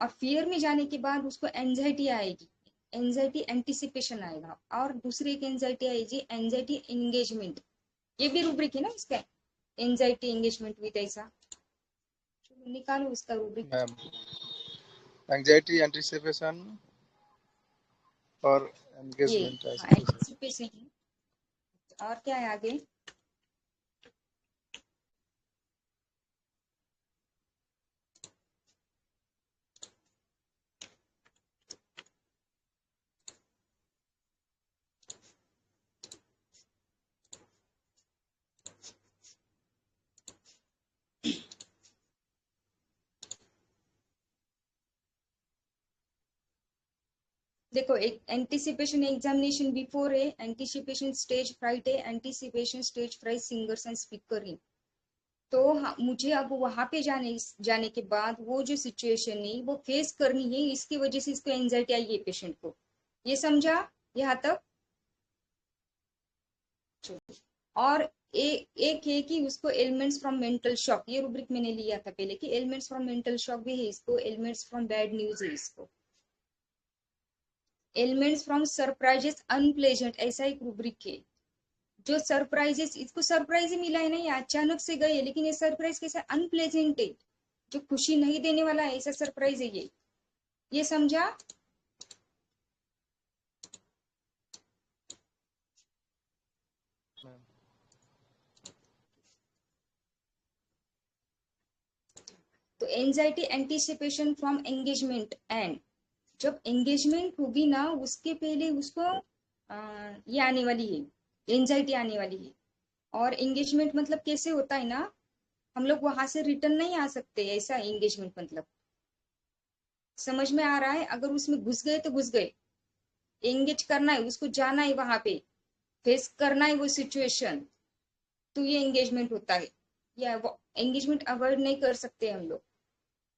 और फियर में जाने के बाद उसको एंजाइटी आएगी, एंजाइटी एंटिसिपेशन आएगा, और दूसरी एक एंजाइटी आएगी एंजाइटी एंगेजमेंट। ये भी रूब्रिक है ना इसका, एंजाइटी एंगेजमेंट विद ऐसा, निकालो उसका रूब्रिक। मैम, एंजाइटी, एंटिसिपेशन और ये एंगेजमेंट हाँ, ऐसे कुछ है। एंटिसिपेशन। और क्या है आगे? देखो, एक एंटिसिपेशन एग्जामिनेशन बिफोर है, एंटिसिपेशन स्टेज फ्राइट है, anticipation stage fright singers and speaker है। तो हाँ, मुझे अब वहां पे जाने के बाद वो जो सिचुएशन है वो फेस करनी है, इसकी वजह से इसको एंजाइटी आई है पेशेंट को, ये समझा यहाँ तक? और एक है कि उसको एलिमेंट्स फ्रॉम मेंटल शॉक, ये रूब्रिक मैंने लिया था पहले कि एलिमेंट्स फ्रॉम मेंटल शॉक भी है इसको, एलिमेंट्स फ्रॉम बैड न्यूज है इसको, एलिमेंट्स फ्रॉम सरप्राइजेस अनप्लेजेंट, ऐसा एक रूब्रिक है। जो सरप्राइजेस, इसको सरप्राइज ही मिला है ना, ये अचानक से गए, लेकिन ये सरप्राइज कैसा अनप्लेजेंट है, जो खुशी नहीं देने वाला है, ऐसा सरप्राइज है ये समझा? तो anxiety anticipation from engagement and, जब एंगेजमेंट होगी ना उसके पहले उसको ये आने वाली है, एंजाइटी आने वाली है। और एंगेजमेंट मतलब कैसे होता है ना, हम लोग वहां से रिटर्न नहीं आ सकते, ऐसा एंगेजमेंट मतलब, समझ में आ रहा है? अगर उसमें घुस गए तो घुस गए, एंगेज करना है उसको, जाना है वहां पे, फेस करना है वो सिचुएशन, तो ये एंगेजमेंट होता है। या वो एंगेजमेंट अवॉइड नहीं कर सकते हम लोग,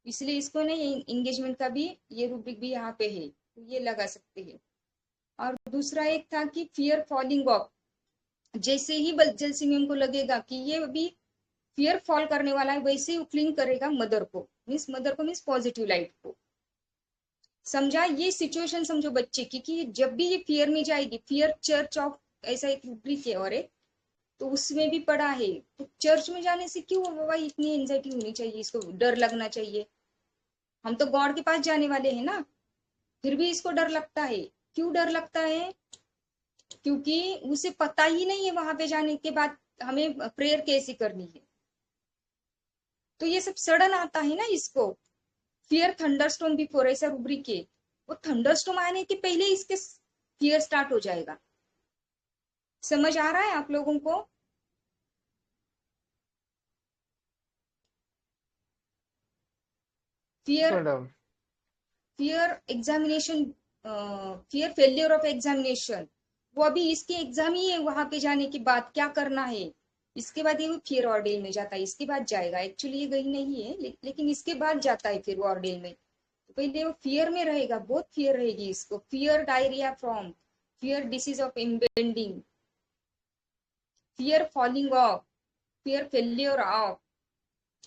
इसलिए इसको नहीं, एंगेजमेंट का भी ये रूब्रिक भी यहाँ पे है, तो ये लगा सकते हैं। और दूसरा एक था कि फियर फॉलिंग ऑफ, जैसे ही जलसिमियन को लगेगा कि ये अभी फियर फॉल करने वाला है, वैसे ही वो क्लिंग करेगा मदर को, मीन्स पॉजिटिव लाइट को। समझा? ये सिचुएशन समझो बच्चे की, कि जब भी ये फियर में जाएगी, फियर चर्च ऑफ ऐसा एक रूब्रिक है और एक, तो उसमें भी पढ़ा है। तो चर्च में जाने से क्यों बाबा इतनी एंजाइटी होनी चाहिए, इसको डर लगना चाहिए? हम तो गॉड के पास जाने वाले हैं ना, फिर भी इसको डर लगता है। क्यों डर लगता है? क्योंकि उसे पता ही नहीं है वहां पे जाने के बाद हमें प्रेयर कैसी करनी है, तो ये सब सडन आता है ना इसको। फियर थंडरस्टॉर्म बिफोर, ऐसा रूब्रिक है, वो थंडरस्टॉर्म आने के पहले इसके फियर स्टार्ट हो जाएगा। समझ आ रहा है आप लोगों को? Fear, madam fear examination, fear failure of examination, वो अभी इसके एग्जाम ही है, वहां पे जाने के बाद क्या करना है, इसके बाद ये वो फियर ऑर्डेल में जाता है, इसके बाद जाएगा, एक्चुअली ये गई नहीं है लेकिन इसके बाद जाता है फिर वो ऑर्डेल में। तो पहले वो फियर में रहेगा, बहुत फियर रहेगी इसको, fear diarrhoea from, fear disease of impending, fear falling of, fear failure of,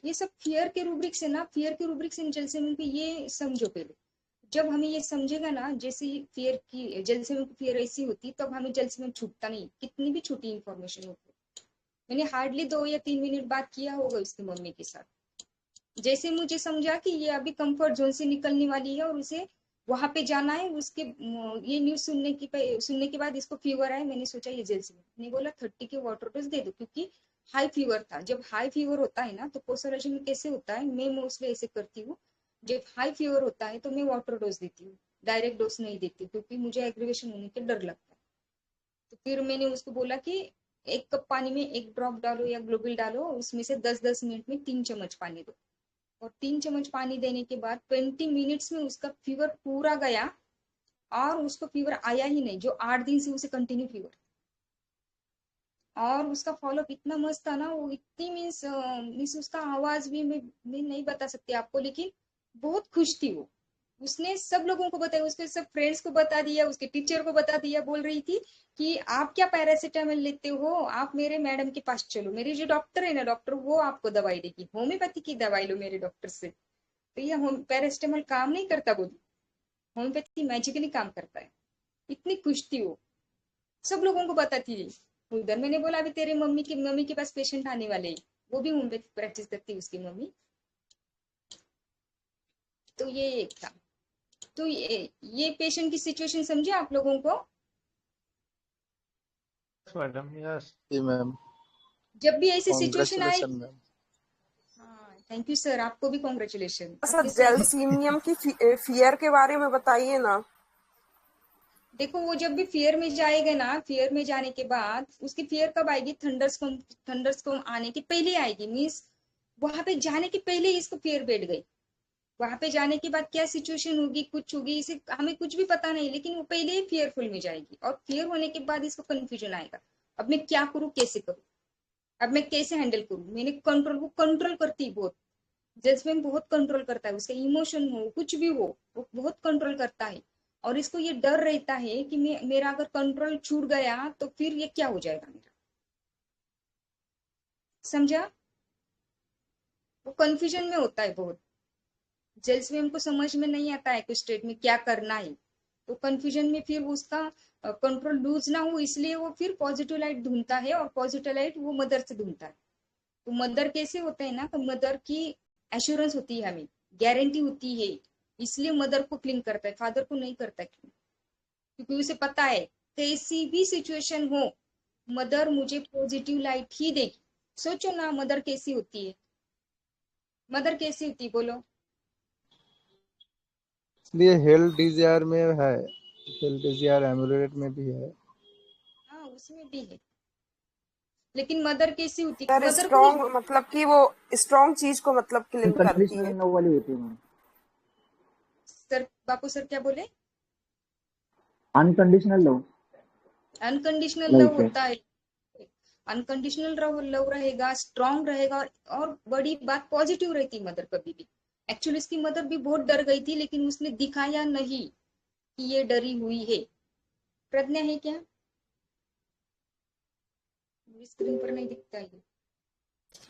ये सब फियर के रूब्रिक से ना, फियर के रूब्रिक से जलसेमिन पे ये समझो पहले। जब हमें ये समझेगा ना, जैसे फियर की जलसेमिन की फियर ऐसी होती, तब हमें जलसेमिन छूटता नहीं, कितनी भी छोटी इंफॉर्मेशन होती। मैंने हार्डली 2 या 3 मिनट बात किया होगा उसकी मम्मी के साथ, जैसे मुझे समझा कि ये अभी कंफर्ट जोन से निकलने वाली है और उसे वहां पे जाना है, उसके ये न्यूज सुनने के बाद इसको फीवर आया, मैंने सोचा ये जलसेमिन, मैंने बोला 30 के वाटर डोज दे दो, क्योंकि हाई फीवर था। जब हाई फीवर होता है ना, तो पोस्टोलॉजी में कैसे होता है, मैं मोस्टली ऐसे करती हूँ, जब हाई फीवर होता है तो मैं वाटर डोज देती हूँ, डायरेक्ट डोज नहीं देती, क्योंकि मुझे एग्रीवेशन होने के डर लगता है। तो फिर मैंने उसको बोला कि 1 कप पानी में 1 ड्रॉप डालो या ग्लोबिल डालो, उसमें से 10-10 मिनट में 3 चम्मच पानी दो, और 3 चम्मच पानी देने के बाद 20 मिनट्स में उसका फीवर पूरा गया, और उसको फीवर आया ही नहीं, जो 8 दिन से उसे कंटिन्यू फीवर। और उसका फॉलोअप इतना मस्त था ना, वो इतनी मीन्स उसका आवाज भी मैं नहीं बता सकती आपको, लेकिन बहुत खुश थी वो। उसने सब लोगों को बताया, उसके सब फ्रेंड्स को बता दिया, उसके टीचर को बता दिया, बोल रही थी कि आप क्या पैरासीटामोल लेते हो, आप मेरे मैडम के पास चलो, मेरे जो डॉक्टर है ना, डॉक्टर वो आपको दवाई देगी, होम्योपैथी की दवाई लो मेरे डॉक्टर से। तो ये पैरासीटामोल काम नहीं करता, बोली होम्योपैथी मैजिकली काम करता है। इतनी खुश थी वो, सब लोगों को बताती है उधर। मैंने बोला अभी तेरे मम्मी के पास पेशेंट आने वाले हैं, वो भी होम्योपैथी प्रैक्टिस करती है उसकी मम्मी। तो ये एक था। तो ये पेशेंट की सिचुएशन समझे आप लोगों को? मैडम यस जी मैम, जब भी ऐसी सिचुएशन आए, कॉन्ग्रेचुलेशन मैम। हाँ थैंक यू सर, आपको भी कॉन्ग्रेचुलेशन। सर जेलसीमियम की फियर के बारे में बताइए ना। देखो वो जब भी फियर में जाएगा ना, फियर में जाने के बाद उसकी फियर कब आएगी, थंडरस्टॉर्म आने के पहले आएगी, मीन्स वहां पे जाने के पहले ही इसको फियर बैठ गई। वहां पे जाने के बाद क्या सिचुएशन होगी, कुछ होगी, इसे हमें कुछ भी पता नहीं, लेकिन वो पहले ही फियरफुल में जाएगी, और फियर होने के बाद इसको कंफ्यूजन आएगा, अब मैं क्या करूँ, कैसे करूँ, अब मैं कैसे हैंडल करूँ। मैंने कंट्रोल, वो कंट्रोल करती है बहुत, जजमेंट बहुत कंट्रोल करता है, उसका इमोशन हो कुछ भी हो, वो बहुत कंट्रोल करता है। और इसको ये डर रहता है कि मेरा अगर कंट्रोल छूट गया तो फिर ये क्या हो जाएगा मेरा। समझा? वो कंफ्यूजन में होता है बहुत, जेल्स में हमको समझ में नहीं आता है कि स्टेट में क्या करना है, तो कंफ्यूजन में फिर उसका कंट्रोल लूज ना हो, इसलिए वो फिर पॉजिटिव लाइट ढूंढता है, और पॉजिटिव लाइट वो मदर से ढूंढता है। तो मदर कैसे होता है ना, तो मदर की एश्योरेंस होती है, हमें गारंटी होती है, इसलिए मदर को क्लिंग करता है, फादर को नहीं करता, क्योंकि उसे पता है कैसी भी सिचुएशन हो मदर मुझे पॉजिटिव लाइट ही देगी। सोचो ना, मदर कैसी होती है, मदर कैसी होती है, बोलो। इसलिए हेल्थ डिजायर में है, हेल्थ डिजायर एमुलेट में भी है। हाँ, उसमें भी है, लेकिन मदर कैसी होती है, सर मदर को भी स्ट्रॉन्ग मतलब कि वो स्ट्रॉन्ग चीज को मतलब क्लिंग करती है। अनकंडीशनल लव वाली होती है मैम। सर, बापू सर क्या बोले? Unconditional love unconditional love like होता है, अनकंडीशनल लव रहेगा, स्ट्रांग रहेगा, और बड़ी बात पॉजिटिव रहती मदर कभी भी। एक्चुअली इसकी मदर भी बहुत डर गई थी, लेकिन उसने दिखाया नहीं कि ये डरी हुई है। प्रज्ञा है क्या? स्क्रीन पर नहीं दिखता है।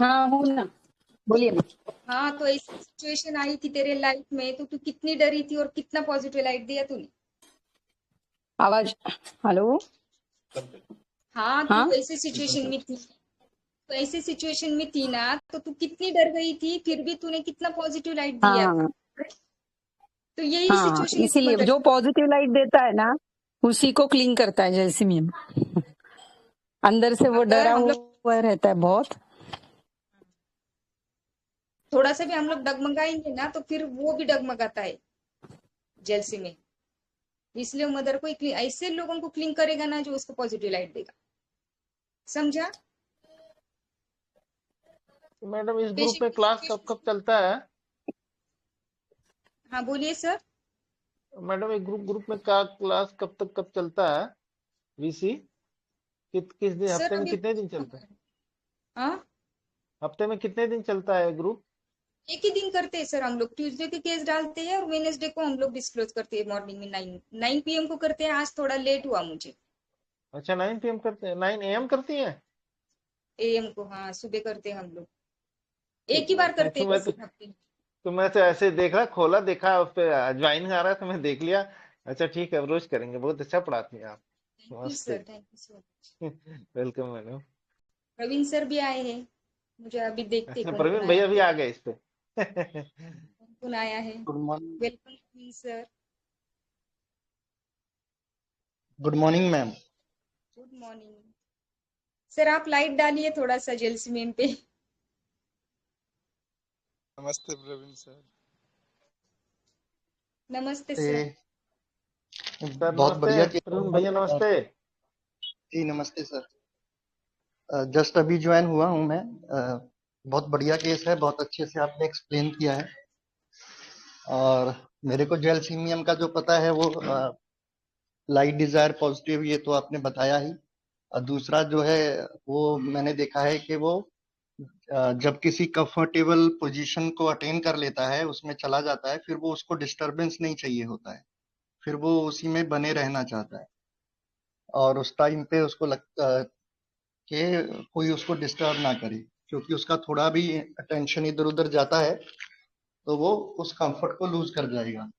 हाँ हूँ ना, बोलिए ना। हाँ, तो ऐसी सिचुएशन आई थी तेरे लाइफ में, तो तू कितनी डरी थी और कितना पॉजिटिव लाइट दिया तूने? आवाज, हेलो। हाँ, हाँ तू ऐसी सिचुएशन में थी, तो ऐसी सिचुएशन में थी ना, तो तू कितनी डर गई थी, फिर भी तूने कितना पॉजिटिव लाइट दिया। हाँ तो यही हाँ, सिचुएशन इसकी इसीलिए मदर। जो पॉजिटिव लाइट देता है ना, उसी को क्लीन करता है जैस्मीन। अंदर से वो अगर डरा हम लोग हुआ रहता है बहुत। थोड़ा सा भी हम लोग डगमगाएंगे ना, तो फिर वो भी डगमगाता है जेलसी में। इसलिए मदर को ऐसे लोगों को क्लीन करेगा ना जो उसको पॉजिटिव लाइट देगा, समझा? मैडम इस ग्रुप पेशेंट में की क्लास कब सिचुएशन। कब चलता है? हाँ, बोलिए सर। मैडम एक ग्रुप में का क्लास कब चलता है? वीसी किस दिन, सर हफ्ते में अभी कितने दिन चलता है? हाँ, हफ्ते में कितने दिन चलता है ग्रुप? एक ही दिन करते हैं सर हम लोग। ट्यूसडे के केस डालते हैं और वेनेसडे को हम लोग डिस्क्लोज करते हैं, मॉर्निंग में 9 PM को करते हैं। आज थोड़ा लेट हुआ मुझे। अच्छा 9 PM करते हैं, 9 AM करती हैं? AM को, हाँ, सुबह करते हैं हम लोग। एक ठीक ही है, बार थैंक करते यू। हैं बस एक हफ्ते में। तो मैं तो ऐसे देख रहा, खोला देखा उस पे ज्वाइन आ रहा था, मैं देख लिया। अच्छा ठीक है, अब रोज करेंगे, बहुत अच्छा पढ़ाती हैं आप। थैंक यू नमस्ते। Sir, thank you so much. Welcome madam. Praveen sir भी आए हैं, मुझे अभी देखते अच्छा कौन कौन प्रवीण आया भैया भी है। आ गए इस पे। कौन कौन आया है? Good morning. Welcome Praveen sir. Good morning ma'am. Good morning sir. आप लाइट डालिए थोड़ा सा जेलसीमेम पे। नमस्ते प्रवीण सर। नमस्ते ए, सर। सर बहुत नमस्ते, बढ़िया केस। प्रवीण भैया नमस्ते। जी नमस्ते सर। जस्ट अभी ज्वाइन हुआ हूँ मैं। बहुत बढ़िया केस है, बहुत अच्छे से आपने एक्सप्लेन किया है। और मेरे को जेलसीमियम का जो पता है वो लाइट डिजायर पॉजिटिव, ये तो आपने बताया ही। और दूसरा जो है वो मैंने देखा है कि वो जब किसी कंफर्टेबल पोजीशन को अटेन कर लेता है, उसमें चला जाता है, फिर वो उसको डिस्टरबेंस नहीं चाहिए होता है, फिर वो उसी में बने रहना चाहता है। और उस टाइम पे उसको लगता है कि कोई उसको डिस्टर्ब ना करे, क्योंकि उसका थोड़ा भी अटेंशन इधर उधर जाता है तो वो उस कंफर्ट को लूज कर जाएगा।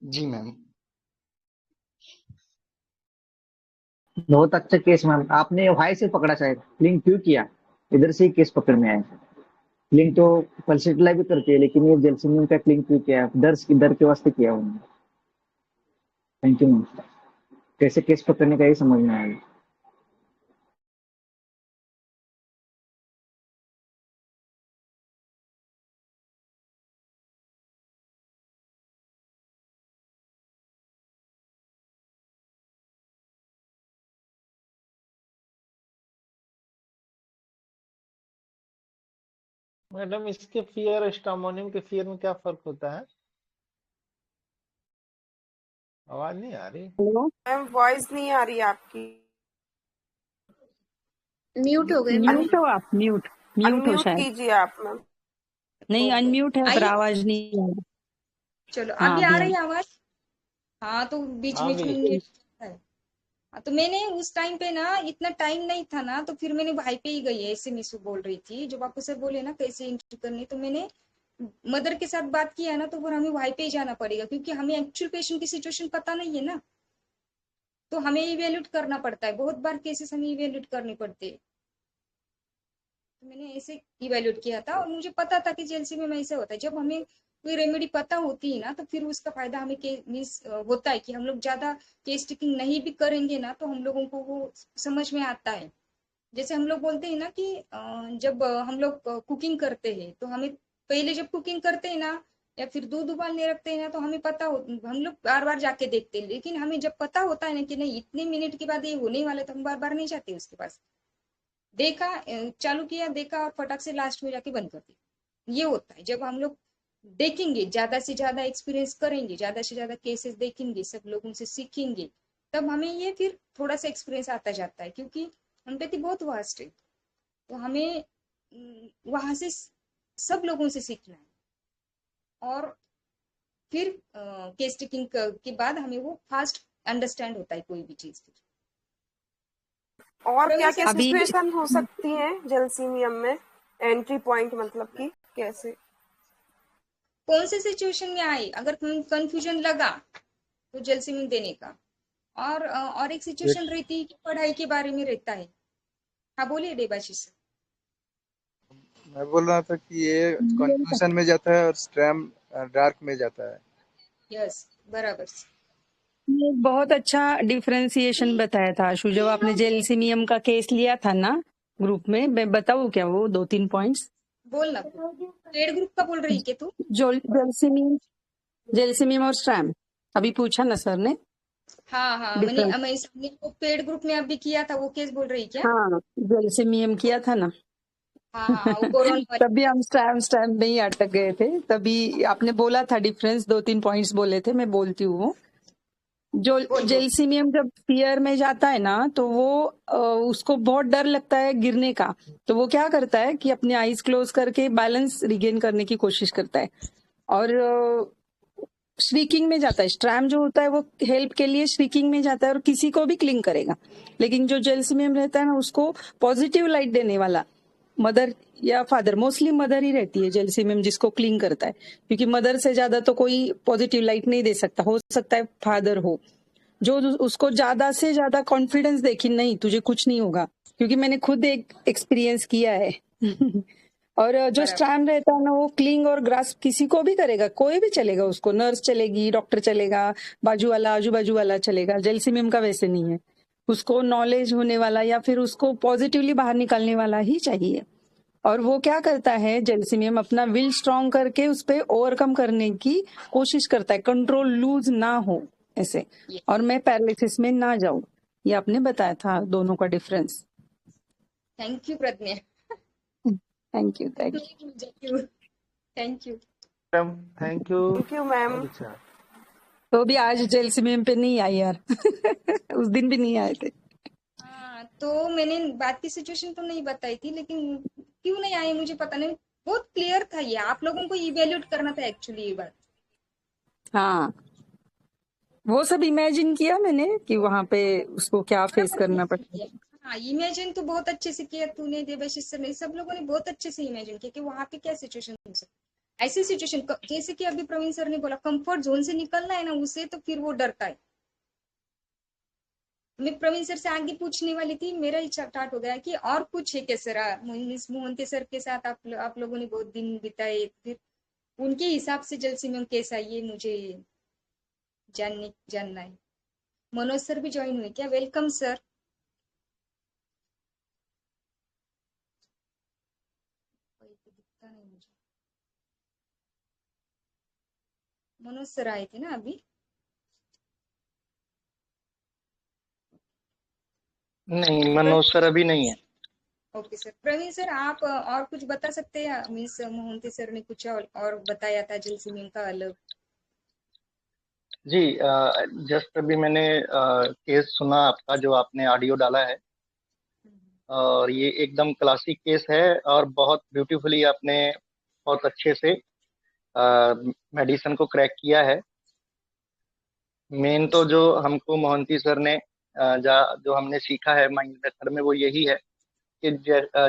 जी मैम। बहुत अच्छा केस मैम, आपने भाई से पकड़ा शायद, लिंक क्यों किया? इधर से ही केस पकड़ में आया। लिंक तो पल्सिटला भी करती है, लेकिन ये जेलसिमियम का लिंक क्यों किया? डर के वास्ते किया उन्होंने। Thank you ma'am. कैसे केस पकड़ने का ये समझ में आया। मैडम इसके फियर, स्टामोनियम के फियर में क्या फर्क होता है? आवाज नहीं आ रही। हेलो। मैम वॉइस नहीं आ रही आपकी। म्यूट हो गए म्यूट हो आप, म्यूट म्यूट हो अनम्यूट शायद। कीजिए आप मैम। नहीं, ओके। अनम्यूट है पर आइए, आवाज नहीं आ रही। चलो हाँ अभी आ अभी रही आई। है आवाज। हाँ, तो बीच हाँ बीच भी। में नेट है। हाँ, तो मैंने उस टाइम पे ना, इतना टाइम नहीं था ना, तो फिर मैंने भाई पे ही गई, ऐसे मिसू बोल रही थी जो बापू सर बोले ना कैसे एंट्री करनी, तो मैंने मदर के साथ बात किया ना तो फिर हमें वहीं पे ही जाना पड़ेगा, क्योंकि हमें एक्चुअल पेशेंट की सिचुएशन पता नहीं है ना, तो हमें इवेल्यूट करना पड़ता है। बहुत बार केसेस हमें इवेल्यूट करने पड़ते हैं। तो मैंने ऐसे इवेल्यूट किया था और मुझे पता था कि जेएलसी में ऐसे होता है। जब हमें कोई रेमेडी पता होती है ना तो फिर उसका फायदा हमें मीन्स होता है कि हम लोग ज्यादा केस टेकिंग नहीं भी करेंगे ना तो हम लोगों को वो समझ में आता है। जैसे हम लोग बोलते हैं ना कि जब हम लोग कुकिंग करते हैं तो हमें पहले जब कुकिंग करते हैं ना या फिर दूध उबालने रखते हैं ना तो हमें पता हो, हम लोग बार बार जाके देखते हैं, लेकिन हमें जब पता होता है ना कि नहीं इतने मिनट के बाद ये होने वाला है तो हम बार बार नहीं जाते उसके पास। देखा, चालू किया, देखा और फटाक से लास्ट में जाके बंद कर दिया। ये होता है जब हम लोग देखेंगे, ज्यादा से ज्यादा एक्सपीरियंस करेंगे, ज्यादा से ज्यादा केसेस देखेंगे, सब लोगों से सीखेंगे, तब हमें ये फिर थोड़ा सा एक्सपीरियंस आता जाता है, क्योंकि होम्योपैथी बहुत वास्ट है। तो हमें वहां से सब लोगों से सीखना है और फिर केस टेकिंग के बाद हमें वो फास्ट अंडरस्टैंड होता है कोई भी चीज। और क्या प्रवीण क्या सर, अभी सिचुएशन हो सकती है जेलसीमियम में? एंट्री पॉइंट मतलब कि कैसे? कौन से सिचुएशन में आए अगर कंफ्यूजन लगा तो जेलसीमियम देने का, और एक सिचुएशन रहती है कि पढ़ाई के बारे में रहता है। हाँ बोलिए देबाशीष सर। मैं बोल रहा था कि ये कंफ्यूजन में जाता है और स्ट्रैम डार्क में जाता है। यस, बराबर। ये बहुत अच्छा डिफरेंशिएशन बताया था आशु, जब आपने जेलसीमियम का केस लिया था ना ग्रुप में, मैं बताऊँ क्या वो 2-3 पॉइंट्स? बोल ना, पेड ग्रुप का बोल रही है तू? जो जेलसीमियम और स्ट्रैम अभी पूछा ना सर ने हाँ मैंने डिफरेंस। मैं वो पेड ग्रुप में अभी किया था वो केस बोल रही क्या? हाँ, जेलसीमियम किया था ना। हाँ वो कोरोना वाली। तभी हम स्ट्रैम में ही अटक गए थे। तभी आपने बोला था डिफरेंस, 2-3 पॉइंट्स बोले थे, मैं बोलती हूँ वो। जो बोल। जेलसीमियम जब फियर में जाता है ना तो वो उसको बहुत डर लगता है गिरने का, तो वो क्या करता है कि अपने आईज क्लोज करके बैलेंस रिगेन करने की कोशिश करता है और श्रीकिंग में जाता है। स्ट्रैम जो होता है वो हेल्प के लिए श्रीकिंग में जाता है और किसी को भी क्लिंग करेगा, लेकिन जो जेलसीमियम रहता है ना उसको पॉजिटिव लाइट देने वाला मदर या फादर, मोस्टली मदर ही रहती है जेलसीमियम जिसको क्लिंग करता है, क्योंकि मदर से ज्यादा तो कोई पॉजिटिव लाइट नहीं दे सकता। हो सकता है फादर हो जो उसको ज्यादा से ज्यादा कॉन्फिडेंस दे कि नहीं तुझे कुछ नहीं होगा, क्योंकि मैंने खुद एक एक्सपीरियंस किया है। और जो स्ट्रैम रहता है ना वो क्लिंग और ग्रास्प किसी को भी करेगा, कोई भी चलेगा उसको, नर्स चलेगी, डॉक्टर चलेगा, बाजू वाला आजू बाजू वाला चलेगा। जेलसीमियम का वैसे नहीं है, उसको नॉलेज होने वाला या फिर उसको पॉजिटिवली बाहर निकालने वाला ही चाहिए। और वो क्या करता है जेलसीमियम, अपना विल स्ट्रांग करके उस पर ओवरकम करने की कोशिश करता है, कंट्रोल लूज ना हो ऐसे, और मैं पैरालिसिस में ना जाऊं। ये आपने बताया था दोनों का difference. Thank you Pragya. Thank you thank you. Thank you. Thank you ma'am. बहुत अच्छा। तो भी आज जेलसीमियम पे नहीं आई यार। उस दिन भी नहीं आए थे। हाँ तो मैंने बात की सिचुएशन तो नहीं बताई थी, लेकिन क्यों नहीं आए मुझे पता नहीं। बहुत क्लियर था ये, आप लोगों को इवेल्यूट करना था एक्चुअली ये बात। हाँ वो सब इमेजिन किया मैंने कि वहां पे उसको क्या फेस करना पड़ता है। हाँ इमेजिन तो बहुत अच्छे से किया तूने, देवाशीष सर ने, सब लोगों ने बहुत अच्छे से इमेजिन किया कि वहां पे क्या सिचुएशन हो सकती है। ऐसी सिचुएशन जैसे कि अभी प्रवीण सर ने बोला, कंफर्ट जोन से निकलना है ना उसे, तो फिर वो डरता है। मैं प्रवीण सर से आगे पूछने वाली थी, मेरा ही स्टार्ट हो गया कि और कुछ है क्या सर? मोहंती सर के साथ आप लोगों ने बहुत दिन बिताए, फिर उनके हिसाब से जलसीमम कैसा, ये मुझे जानना है। मनोज सर भी ज्वाइन हुए क्या? Welcome sir. दिखता नहीं मुझे। मनोज सर आए थे ना अभी? नहीं, मनोज सर अभी नहीं है। Okay sir. प्रवीण सर आप और कुछ बता सकते हैं? मीन्स मोहंती सर ने कुछ और बताया था जलसीमम का अलग। जी, जस्ट अभी मैंने केस सुना आपका, जो आपने ऑडियो डाला है, और ये एकदम क्लासिक केस है और बहुत ब्यूटीफुली आपने बहुत अच्छे से मेडिसिन को क्रैक किया है। मेन तो जो हमको मोहंती सर ने जो हमने सीखा है माइंड मेथड में, वो यही है कि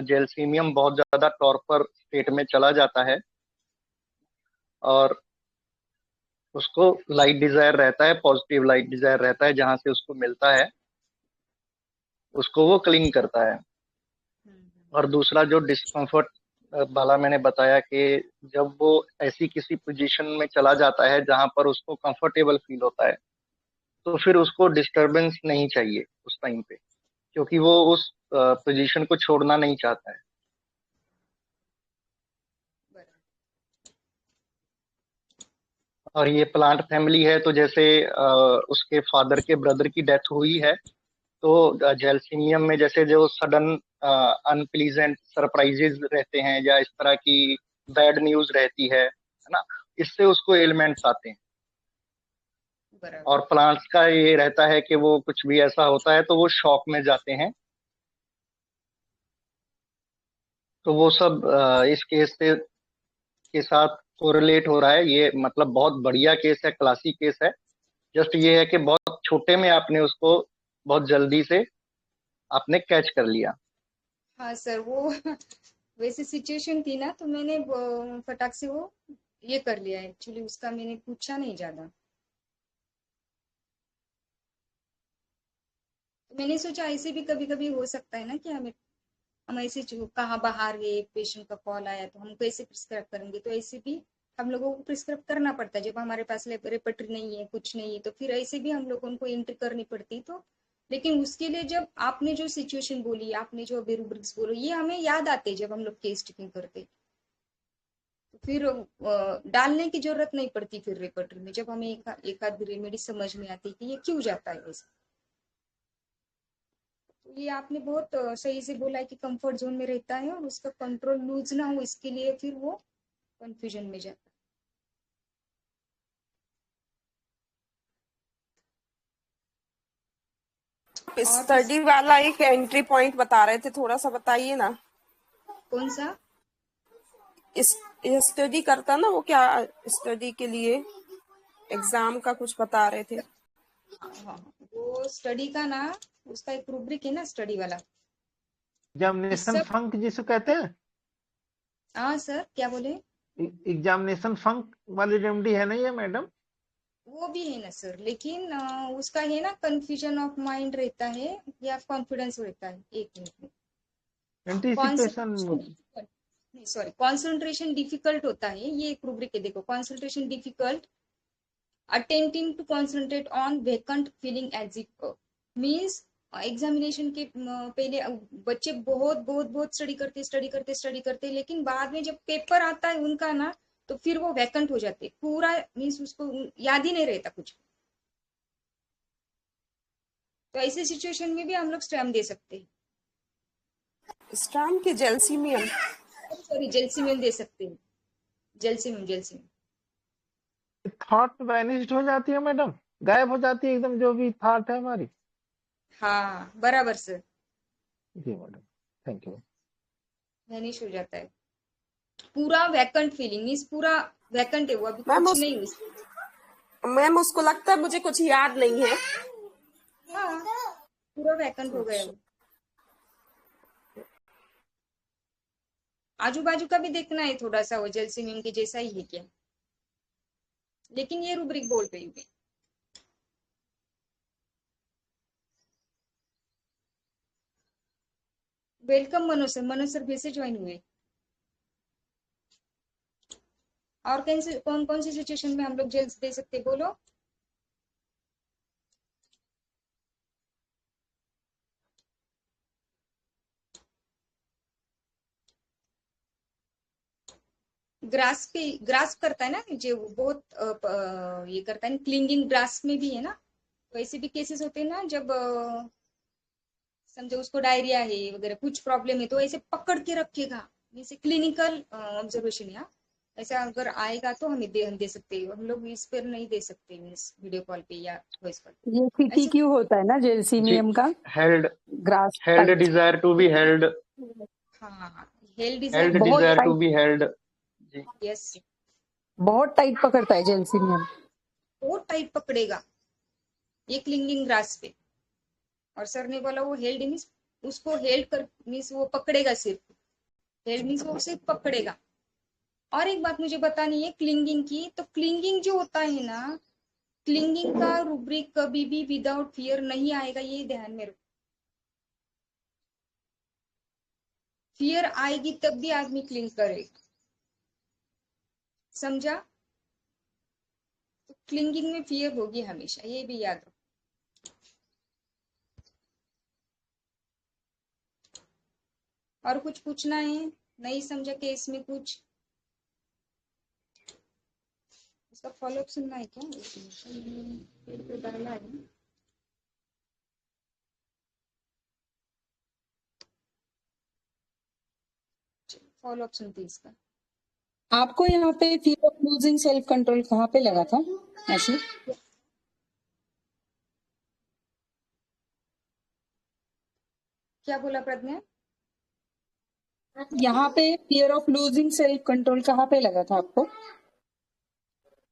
जेलसीमियम बहुत ज़्यादा टॉर्पर स्टेट में चला जाता है और उसको लाइट डिजायर रहता है, पॉजिटिव लाइट डिजायर रहता है, जहां से उसको मिलता है उसको वो क्लिंग करता है। और दूसरा जो डिस्कम्फर्ट वाला मैंने बताया कि जब वो ऐसी किसी पोजीशन में चला जाता है जहां पर उसको कंफर्टेबल फील होता है, तो फिर उसको डिस्टरबेंस नहीं चाहिए उस टाइम पे, क्योंकि वो उस पोजीशन को छोड़ना नहीं चाहता है। और ये प्लांट फैमिली है, तो जैसे उसके फादर के ब्रदर की डेथ हुई है, तो जेलसिनियम में जैसे जो सडन अनप्लीजेंट सरप्राइजेज रहते हैं या इस तरह की बैड न्यूज रहती है ना, इससे उसको एलिमेंट्स आते हैं। और प्लांट्स का ये रहता है कि वो कुछ भी ऐसा होता है तो वो शॉक में जाते हैं। तो वो सब इस केस से के साथ कोरिलेट हो रहा है। ये मतलब बहुत बढ़िया केस है, क्लासिक केस है। जस्ट ये है कि बहुत छोटे में आपने उसको बहुत जल्दी से आपने कैच कर लिया। हाँ सर, वो वैसी सिचुएशन थी ना, तो मैंने फटाक से वो ये कर लिया। एक्चुअली उसका मैंने पूछा नहीं ज्यादा, तो मैंने सोचा ऐसे भी कभी कभी हो सकता है ना कि हम ऐसे कहाँ बाहर गए, पेशेंट का कॉल आया तो हम कैसे प्रिस्क्राइब करेंगे, तो ऐसे भी हम लोगों को प्रिस्क्राइब करना पड़ता है। जब हमारे पास रेपर्टरी नहीं है, कुछ नहीं है, तो फिर ऐसे भी हम लोगों को एंट्री करनी पड़ती। तो लेकिन उसके लिए जब आपने जो सिचुएशन बोली, आपने जो अभी रूब्रिक्स बोलो, ये हमें याद आते जब हम लोग केस टेकिंग करते, तो फिर डालने की जरूरत नहीं पड़ती फिर रेपर्टरी में, जब हमें एक आध रेमेडी समझ में आती कि ये क्यों जाता है वैसे। तो ये आपने बहुत सही से बोला है कि कंफर्ट जोन में रहता है और उसका कंट्रोल लूज ना हो, इसके लिए फिर वो कंफ्यूजन में जाता है। और स्टडी वाला एक एंट्री पॉइंट बता रहे थे, थोड़ा सा बताइए ना। कौन सा? स्टडी करता ना वो, क्या स्टडी के लिए एग्जाम का कुछ बता रहे थे। हाँ, वो स्टडी का ना, उसका एक रूब्रिक है ना स्टडी वाला। एग्जामिनेशन फंक जिसको कहते हैं। हाँ सर, क्या बोले? एग्जामिनेशन फंक वाली रेमेडी है ना ये मैडम? वो भी है ना सर, लेकिन उसका है ना कंफ्यूजन ऑफ माइंड रहता है या कॉन्फिडेंस रहता है। एक मिनट में एंटीसिपेशन, नहीं सॉरी, कॉन्सेंट्रेशन डिफिकल्ट होता है। ये एक रूब्रिक है, देखो, concentration difficult, attempting to concentrate on vacant feeling as if means examination के पहले बच्चे बहुत बहुत बहुत स्टडी करते, लेकिन बाद में जब पेपर आता है उनका ना, तो फिर वो वैकेंट हो जाते पूरा, मीन्स उसको याद ही नहीं रहता कुछ। तो ऐसे सिचुएशन में भी हम लोग स्ट्रैम दे सकते हैं। स्ट्रैम के जेलसिमियम, सॉरी जेलसिमियम दे सकते हैं। जेलसिमियम थॉट वैनिश्ड हो जाती है मैडम, गायब हो जाती है एकदम जो भी थॉट है हमारी। हाँ बराबर सर, जी मैडम, थैंक यू। वैनिश हो जाता है पूरा, वैकेंट फीलिंग मीन्स पूरा वैकेंट है वो, अभी कुछ नहीं हुआ। मैम उसको लगता है मुझे कुछ याद नहीं है। हाँ, पूरा वैकेंट हो गया वो। आजू बाजू का भी देखना है थोड़ा सा, वो जेलसिमियम के जैसा ही है क्या, लेकिन ये रूब्रिक बोल रही हूँ। वेलकम मनोज सर फिर से ज्वाइन हुए। और कौन कौन सी सिचुएशन में हम लोग जेल्स दे सकते, बोलो। ग्रास्प करता है ना, जो बहुत ये करता है, क्लिंगिंग ग्रास्प में भी है ना। तो ऐसे भी केसेस होते हैं ना, जब समझो उसको डायरिया है वगैरह कुछ प्रॉब्लम है, तो ऐसे पकड़ के रखेगा। जैसे क्लिनिकल ऑब्जर्वेशन है। ऐसा अगर आएगा तो हम दे सकते हैं। हम लोग इस पर नहीं दे सकते मीन्स वीडियो कॉल पे या वॉइस कॉल पे। ये सीटीक्यू होता है ना जेलसिमियम का, held desire to be held. हाँ, held desire to be held. Yes, बहुत टाइट पकड़ता है जेलसिमियम, बहुत टाइट पकड़ेगा ये क्लिंगिंग ग्रास पे। और सर ने बोला वो हेल्ड मीन्स उसको हेल्ड कर मीन्स वो पकड़ेगा, सिर्फ हेल्ड मीन्स वो सिर्फ पकड़ेगा। और एक बात मुझे बतानी है क्लिंगिंग की, तो क्लिंगिंग जो होता है ना, क्लिंगिंग का रूब्रिक कभी भी विदाउट फियर नहीं आएगा, ये ध्यान में रखो। फियर आएगी तब भी आदमी क्लिंग करेगा, समझा? तो क्लिंगिंग में फियर होगी हमेशा, ये भी याद रखो। और कुछ पूछना है? नहीं समझा केस में कुछ? इसका फॉलोअप सुनना है क्या? तो डाला है। फॉलोअप सुनते हैं इसका। आपको यहाँ पे fear of losing self control कहाँ पे लगा था ऐसे? क्या बोला प्रज्ञा? यहाँ पे fear of losing self control कहाँ पे लगा था आपको?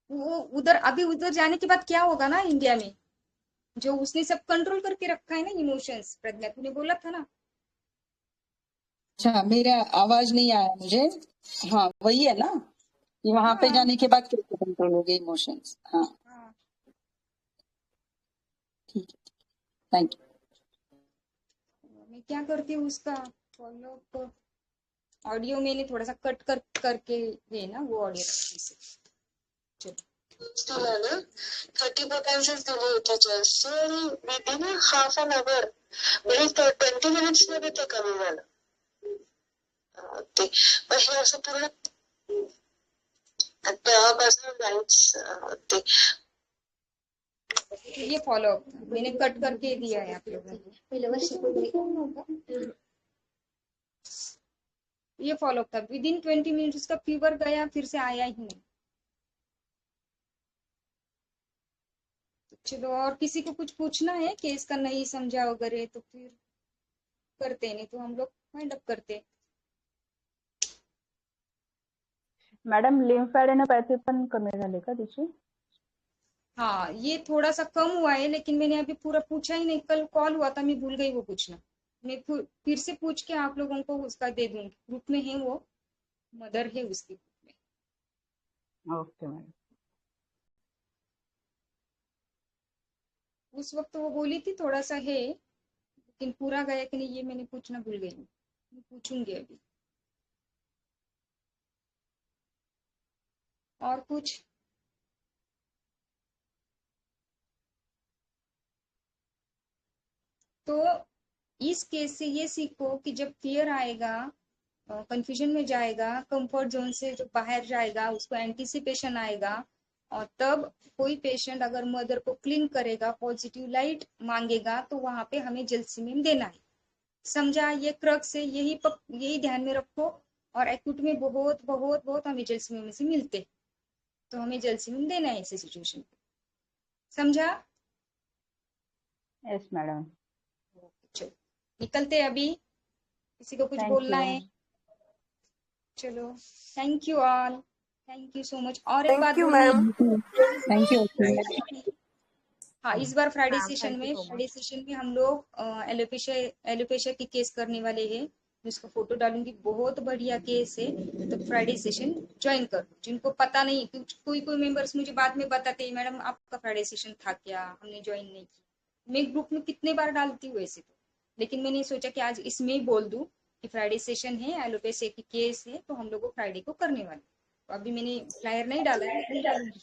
वो उधर, अभी उधर जाने के बाद क्या होगा ना इंडिया में, जो उसने सब कंट्रोल करके रखा है ना इमोशंस, प्रज्ञा तूने बोला था ना। अच्छा, मेरा आवाज नहीं आया मुझे। हाँ वही है ना कि वहां पे हाँ जाने के बाद कैसे कंट्रोल हो गए इमोशंस। हाँ हाँ, ठीक है, थैंक यू। मैं क्या करती हूँ उसका फॉलोअप, ऑडियो मैंने थोड़ा सा कट करके है ना, वो ऑडियो रखती से। चलो 30 vacancies दिले होते जस्ट आणि विदिन हाफ एन आवर म्हणजे 20 मिनिट्स मध्ये ते कमी झालं ते. पण हे असं पूर्ण तेव्हापासून नाहीच ते. ये फॉलोअप मैंने कट करके दिया है आप लोगों को। ये फॉलोअप था, विद इन 20 मिनट उसका फीवर गया, फिर से आया ही नहीं। चलो, और किसी को कुछ पूछना है केस का, नहीं समझा वगैरह तो फिर करते, नहीं तो हम लोग फाइंड अप करते। मॅडम लिम्फॅडेनोपॅथी पण कमी झाले का तिची? हाँ, ये थोड़ा सा कम हुआ है, लेकिन मैंने अभी पूरा पूछा ही नहीं, कल कॉल हुआ था मैं भूल गई वो पूछना। मैं फिर से पूछ के आप लोगों को उसका दे दूंगी, ग्रुप में है वो, मदर है उसकी ग्रुप में। Okay madam. उस वक्त वो बोली थी थोड़ा सा है, लेकिन पूरा गया कि नहीं ये मैंने पूछना भूल गई, मैं पूछूंगी अभी। और कुछ? तो इस केस से ये सीखो कि जब फियर आएगा, कंफ्यूजन में जाएगा, कंफर्ट जोन से जो बाहर जाएगा, उसको एंटिसिपेशन आएगा, और तब कोई पेशेंट अगर मदर को क्लिंग करेगा, पॉजिटिव लाइट मांगेगा, तो वहां पे हमें जलसीमीन देना है। समझा? ये क्रक्स है, यही ध्यान में रखो। और एक्यूट में बहुत बहुत बहुत हमें जलसीमीन से मिलते, तो हमें जलसीमीन देना है ऐसे सिचुएशन में। समझा? Yes madam. चलो निकलते अभी, किसी को कुछ थैंक बोलना यू। है? चलो, thank you all, thank you so much. और एक बात थैंक यू बोलनी है, मैम। Thank you. हाँ, इस बार Friday ma'am session thank you में सो फ्राइडे मच। सेशन में हम लोग एलोपेशिया की केस करने वाले हैं, जिसको फोटो डालूंगी, बहुत बढ़िया केस है। तो फ्राइडे सेशन ज्वाइन कर, जिनको पता नहीं, कोई कोई मेंबर्स मुझे बाद में बताते हैं मैडम आपका फ्राइडे सेशन था क्या, हमने ज्वाइन नहीं किया। मैं ग्रुप में कितने बार डालती हूँ ऐसे तो, लेकिन मैंने सोचा कि आज इसमें ही बोल दूं कि फ्राइडे सेशन है, एलोपेशिया की केस है, तो हम लोग को फ्राइडे को करने वाले। तो अभी मैंने फ्लायर नहीं डाला है, लेकिन डालूंगी।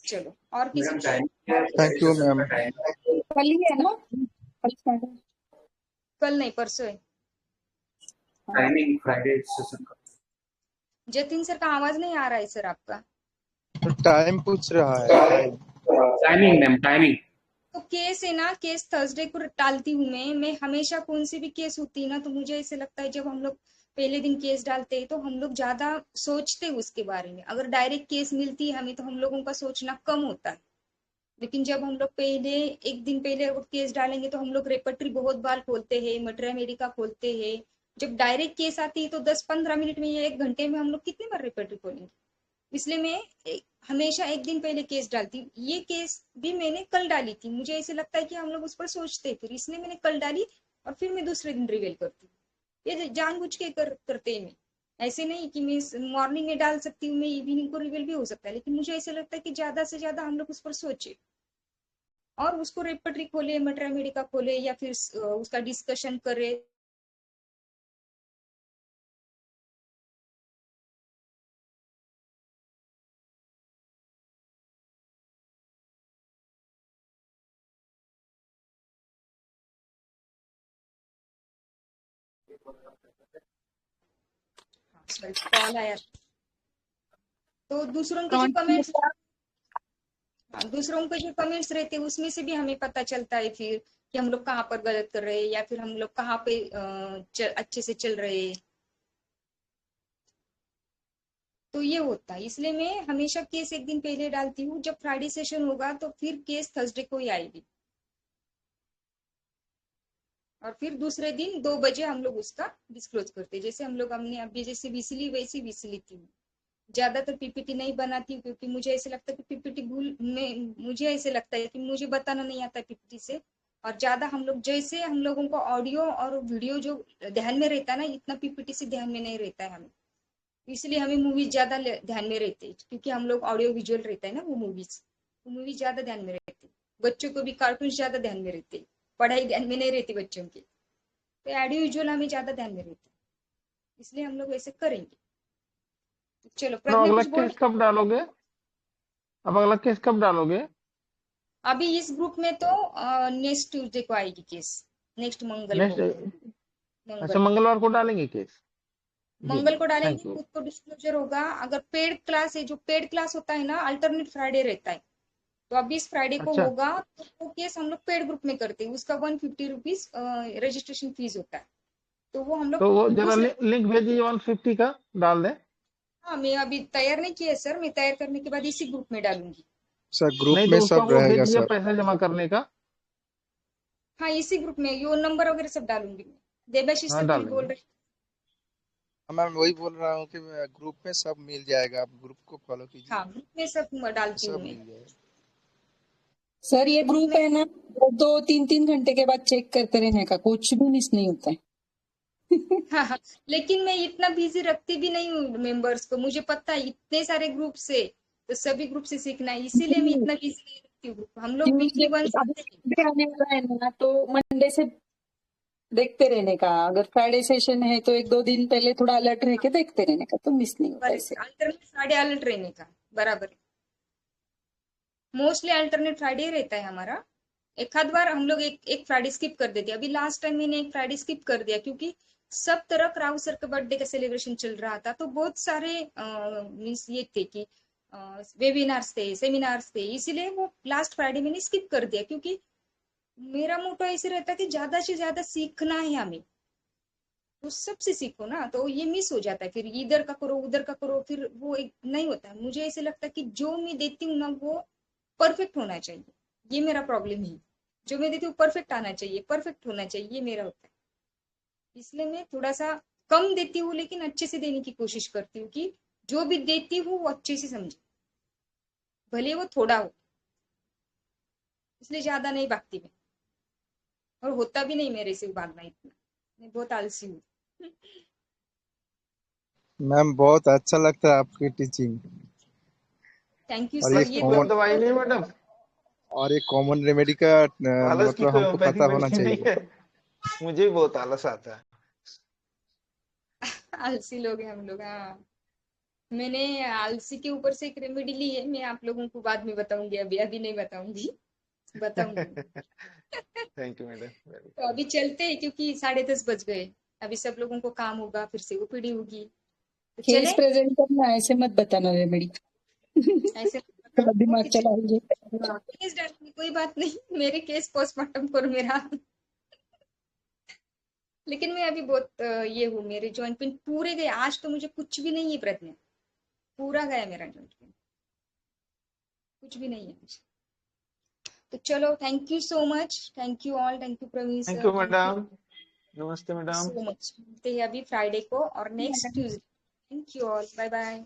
चलो, और किसी थैंक यू मैम। कल ही है ना? कल Friday? कल नहीं, परसों है। टाइमिंग फ्राइडे सेशन का। जतिन सर का आवाज नहीं आ रहा है सर आपका। टाइम पूछ रहा है, टाइमिंग मैम, टाइमिंग। तो केस है ना, केस थर्सडे को डालती हूँ मैं हमेशा कौन सी भी केस होती है ना, तो मुझे ऐसे लगता है जब हम लोग पहले दिन केस डालते हैं तो हम लोग ज्यादा सोचते हैं उसके बारे में। अगर डायरेक्ट केस मिलती है हमें तो हम लोगों का सोचना कम होता है, लेकिन जब हम लोग पहले एक दिन पहले अगर केस डालेंगे तो हम लोग रेपर्टरी बहुत बार खोलते हैं, मटेरिया मेडिका खोलते हैं। जब डायरेक्ट केस आती है तो 10-15 मिनट में या 1 घंटे में हम लोग कितनी बार रेपर्टरी खोलेंगे। इसलिए मैं हमेशा एक दिन पहले केस डालती हूँ। ये केस भी मैंने कल डाली थी, मुझे ऐसे लगता है कि हम लोग उस पर सोचते, फिर इसलिए मैंने कल डाली और फिर मैं दूसरे दिन रिवील करती हूँ। ये जानबूझ के करते हैं मैं, ऐसे नहीं कि मैं मॉर्निंग में डाल सकती हूँ, मैं इवनिंग को रिवील भी हो सकता है, लेकिन मुझे ऐसा लगता है कि ज्यादा से ज्यादा हम लोग उस पर सोचे और उसको रेपटरी खोले, मैट्रामेडिका खोले या फिर उसका डिस्कशन करे। सॉरी, कॉल आया। तो दूसरों के जो कमेंट्स, दूसरों के जो कमेंट्स रहते हैं उसमें से भी हमें पता चलता है फिर कि हम लोग कहाँ पर गलत कर रहे हैं या फिर हम लोग कहाँ पे अच्छे से चल रहे हैं। तो ये होता है, इसलिए मैं हमेशा केस एक दिन पहले डालती हूँ। जब फ्राइडे सेशन होगा तो फिर केस थर्सडे को ही आएगी और फिर दूसरे दिन 2 बजे हम लोग उसका डिस्क्लोज करते हैं। जैसे हम लोग हमने अभी जैसे विसली वैसी विसली थी। ज्यादातर पीपीटी नहीं बनाती हूँ क्योंकि मुझे ऐसे लगता है कि पीपीटी भूल में, मुझे ऐसे लगता है कि मुझे बताना नहीं आता पीपीटी से। और ज्यादा हम लोग जैसे हम लोगों को ऑडियो और वीडियो जो ध्यान में रहता है ना, इतना पीपीटी से ध्यान में नहीं रहता है हमें। इसलिए हमें मूवीज ज्यादा ध्यान में रहते हैं क्योंकि हम लोग ऑडियो विजुअल रहता है ना, वो मूवीज ज्यादा ध्यान में रहती है। बच्चों को भी कार्टून ज्यादा ध्यान में रहते हैं, पढ़ाई ध्यान में नहीं रहती बच्चों की। तो ऑडियो विजुअल हमें ज्यादा ध्यान में रहता है, इसलिए हम लोग ऐसे करेंगे। चलो तो प्रज्ञा अगला कुछ बोल। केस कब डालोगे? अब अगला केस कब डालोगे? अभी इस ग्रुप में तो नेक्स्ट ट्यूसडे को आएगी केस, नेक्स्ट मंगल को। नेक्स्ट अच्छा मंगलवार को डालेंगे केस। मंगल को डालेंगे, थैंक यू। खुद को डिस्क्लोजर होगा। अगर पेड क्लास है, जो पेड क्लास होता है ना, अल्टरनेट फ्राइडे रहता है, तो अभी इस फ्राइडे को अच्छा होगा तो वो केस हम लोग पेड ग्रुप में करते हैं। उसका 150 रुपीज रजिस्ट्रेशन फीस होता है, तो वो हम लोग तो वो जरा दूसरे। लिंक भेजिए 150 का डाल दें। हाँ, मैं अभी तैयार नहीं किया सर, मैं तैयार करने के बाद इसी ग्रुप में डालूंगी। सर ग्रुप नहीं में तो उसका सब वो भेज रहेगा दिया सर। पैसा जमा करने का। हाँ, इसी ग्रुप में यो नंबर वगैरह सब डालूंगी मैं। देबाशीष हाँ सर डाल कुछ बोल देंगे। रहे। मैं वही बोल रहा हूँ कि ग्रुप में सब मिल जाएगा, आप ग्रुप को फॉलो कीजिए, हाँ, ग्रुप में सब डालती हूँ सब मैं। मिल जाएगा। सर ये ग्रुप ग्रुप में है ना, 2-3 घंटे के बाद चेक करते रहने का, कुछ भी मिस नहीं होता है। हाँ हाँ, लेकिन मैं इतना बिजी रखती भी नहीं हूँ मेंबर्स को। मुझे पता है इतने सारे ग्रुप से, तो सभी ग्रुप से सीखना है, इसीलिए मैं इतना बिजी नहीं रखती हूँ ग्रुप। हम लोग वीकली वंस अभी आते हैं। Friday आने वाला है ना, तो मंडे से देखते रहने का। अगर फ्राइडे सेशन है तो 1-2 दिन पहले थोड़ा अलर्ट रह के देखते रहने का, तो मिस नहीं होता ऐसे। अल्टरनेट फ्राइडे अलर्ट रहने का, बराबर है। मोस्टली अल्टरनेट फ्राइडे रहता है हमारा। एक आध बार हम लोग एक फ्राइडे स्किप कर देते हैं। अभी लास्ट टाइम मैंने एक फ्राइडे स्किप कर दिया क्योंकि सब तरफ राव सर का बर्थडे का सेलिब्रेशन चल रहा था, तो बहुत सारे मीन्स ये थे कि वेबिनार्स थे, सेमिनार्स थे, इसीलिए वो लास्ट फ्राइडे मैंने स्किप कर दिया। क्योंकि मेरा मोटो ऐसे रहता है कि ज्यादा से ज्यादा सीखना है हमें, तो सबसे सीखो ना। तो ये मिस हो जाता है, फिर इधर का करो उधर का करो, फिर वो एक नहीं होता है। मुझे ऐसे लगता है कि जो मैं देती हूँ ना वो परफेक्ट होना चाहिए। ये मेरा प्रॉब्लम है, जो मैं देती हूँ परफेक्ट आना चाहिए, परफेक्ट होना चाहिए, ये मेरा होता है। इसलिए मैं थोड़ा सा कम देती हूँ लेकिन अच्छे से देने की कोशिश करती हूँ कि जो भी देती हूँ वो अच्छे से समझे, भले वो थोड़ा हो। इसलिए ज्यादा नहीं भागती मैं, और होता भी नहीं मेरे से भागना इतना। मैं बहुत आलसी हूँ। मैम बहुत अच्छा लगता है आपकी टीचिंग। थैंक यू और सर। ये ये कॉमन दवाई नहीं मैडम, और ये कॉमन रेमेडी का आलस की मतलब कोई हमको होम्योपैथी पता होना मेडिसिन नहीं चाहिए। है। मुझे भी बहुत आलस आता है। आलसी लोग हैं हम लोग, हाँ। मैंने आलसी के ऊपर से एक रेमेडी ली है, मैं आप लोगों को बाद में बताऊंगी, अभी अभी नहीं बताऊंगी, बताऊंगी। Thank you madam. तो अभी चलते हैं क्योंकि 10:30 बज गए। अभी सब लोगों को काम होगा, फिर से ओपीडी होगी, तो केस चले प्रेजेंट करना, ऐसे मत बताना रेमेडी। ऐसे। थोड़ा दिमाग चलाइए। केस डालूंगी, कोई बात नहीं, मेरे केस पोस्टमार्टम करो मेरा। लेकिन मैं अभी बहुत ये हूँ, मेरे जॉइंट पेन पूरे गए आज, तो मुझे कुछ भी नहीं है प्रज्ञा, पूरा गया मेरा जॉइंट पेन, कुछ भी नहीं है मुझे। तो चलो, thank you so much, thank you all, thank you Praveen thank sir, you thank you madam. नमस्ते मैडम। So much. मिलते हैं अभी फ्राइडे को और next Tuesday. Thank you all, bye bye.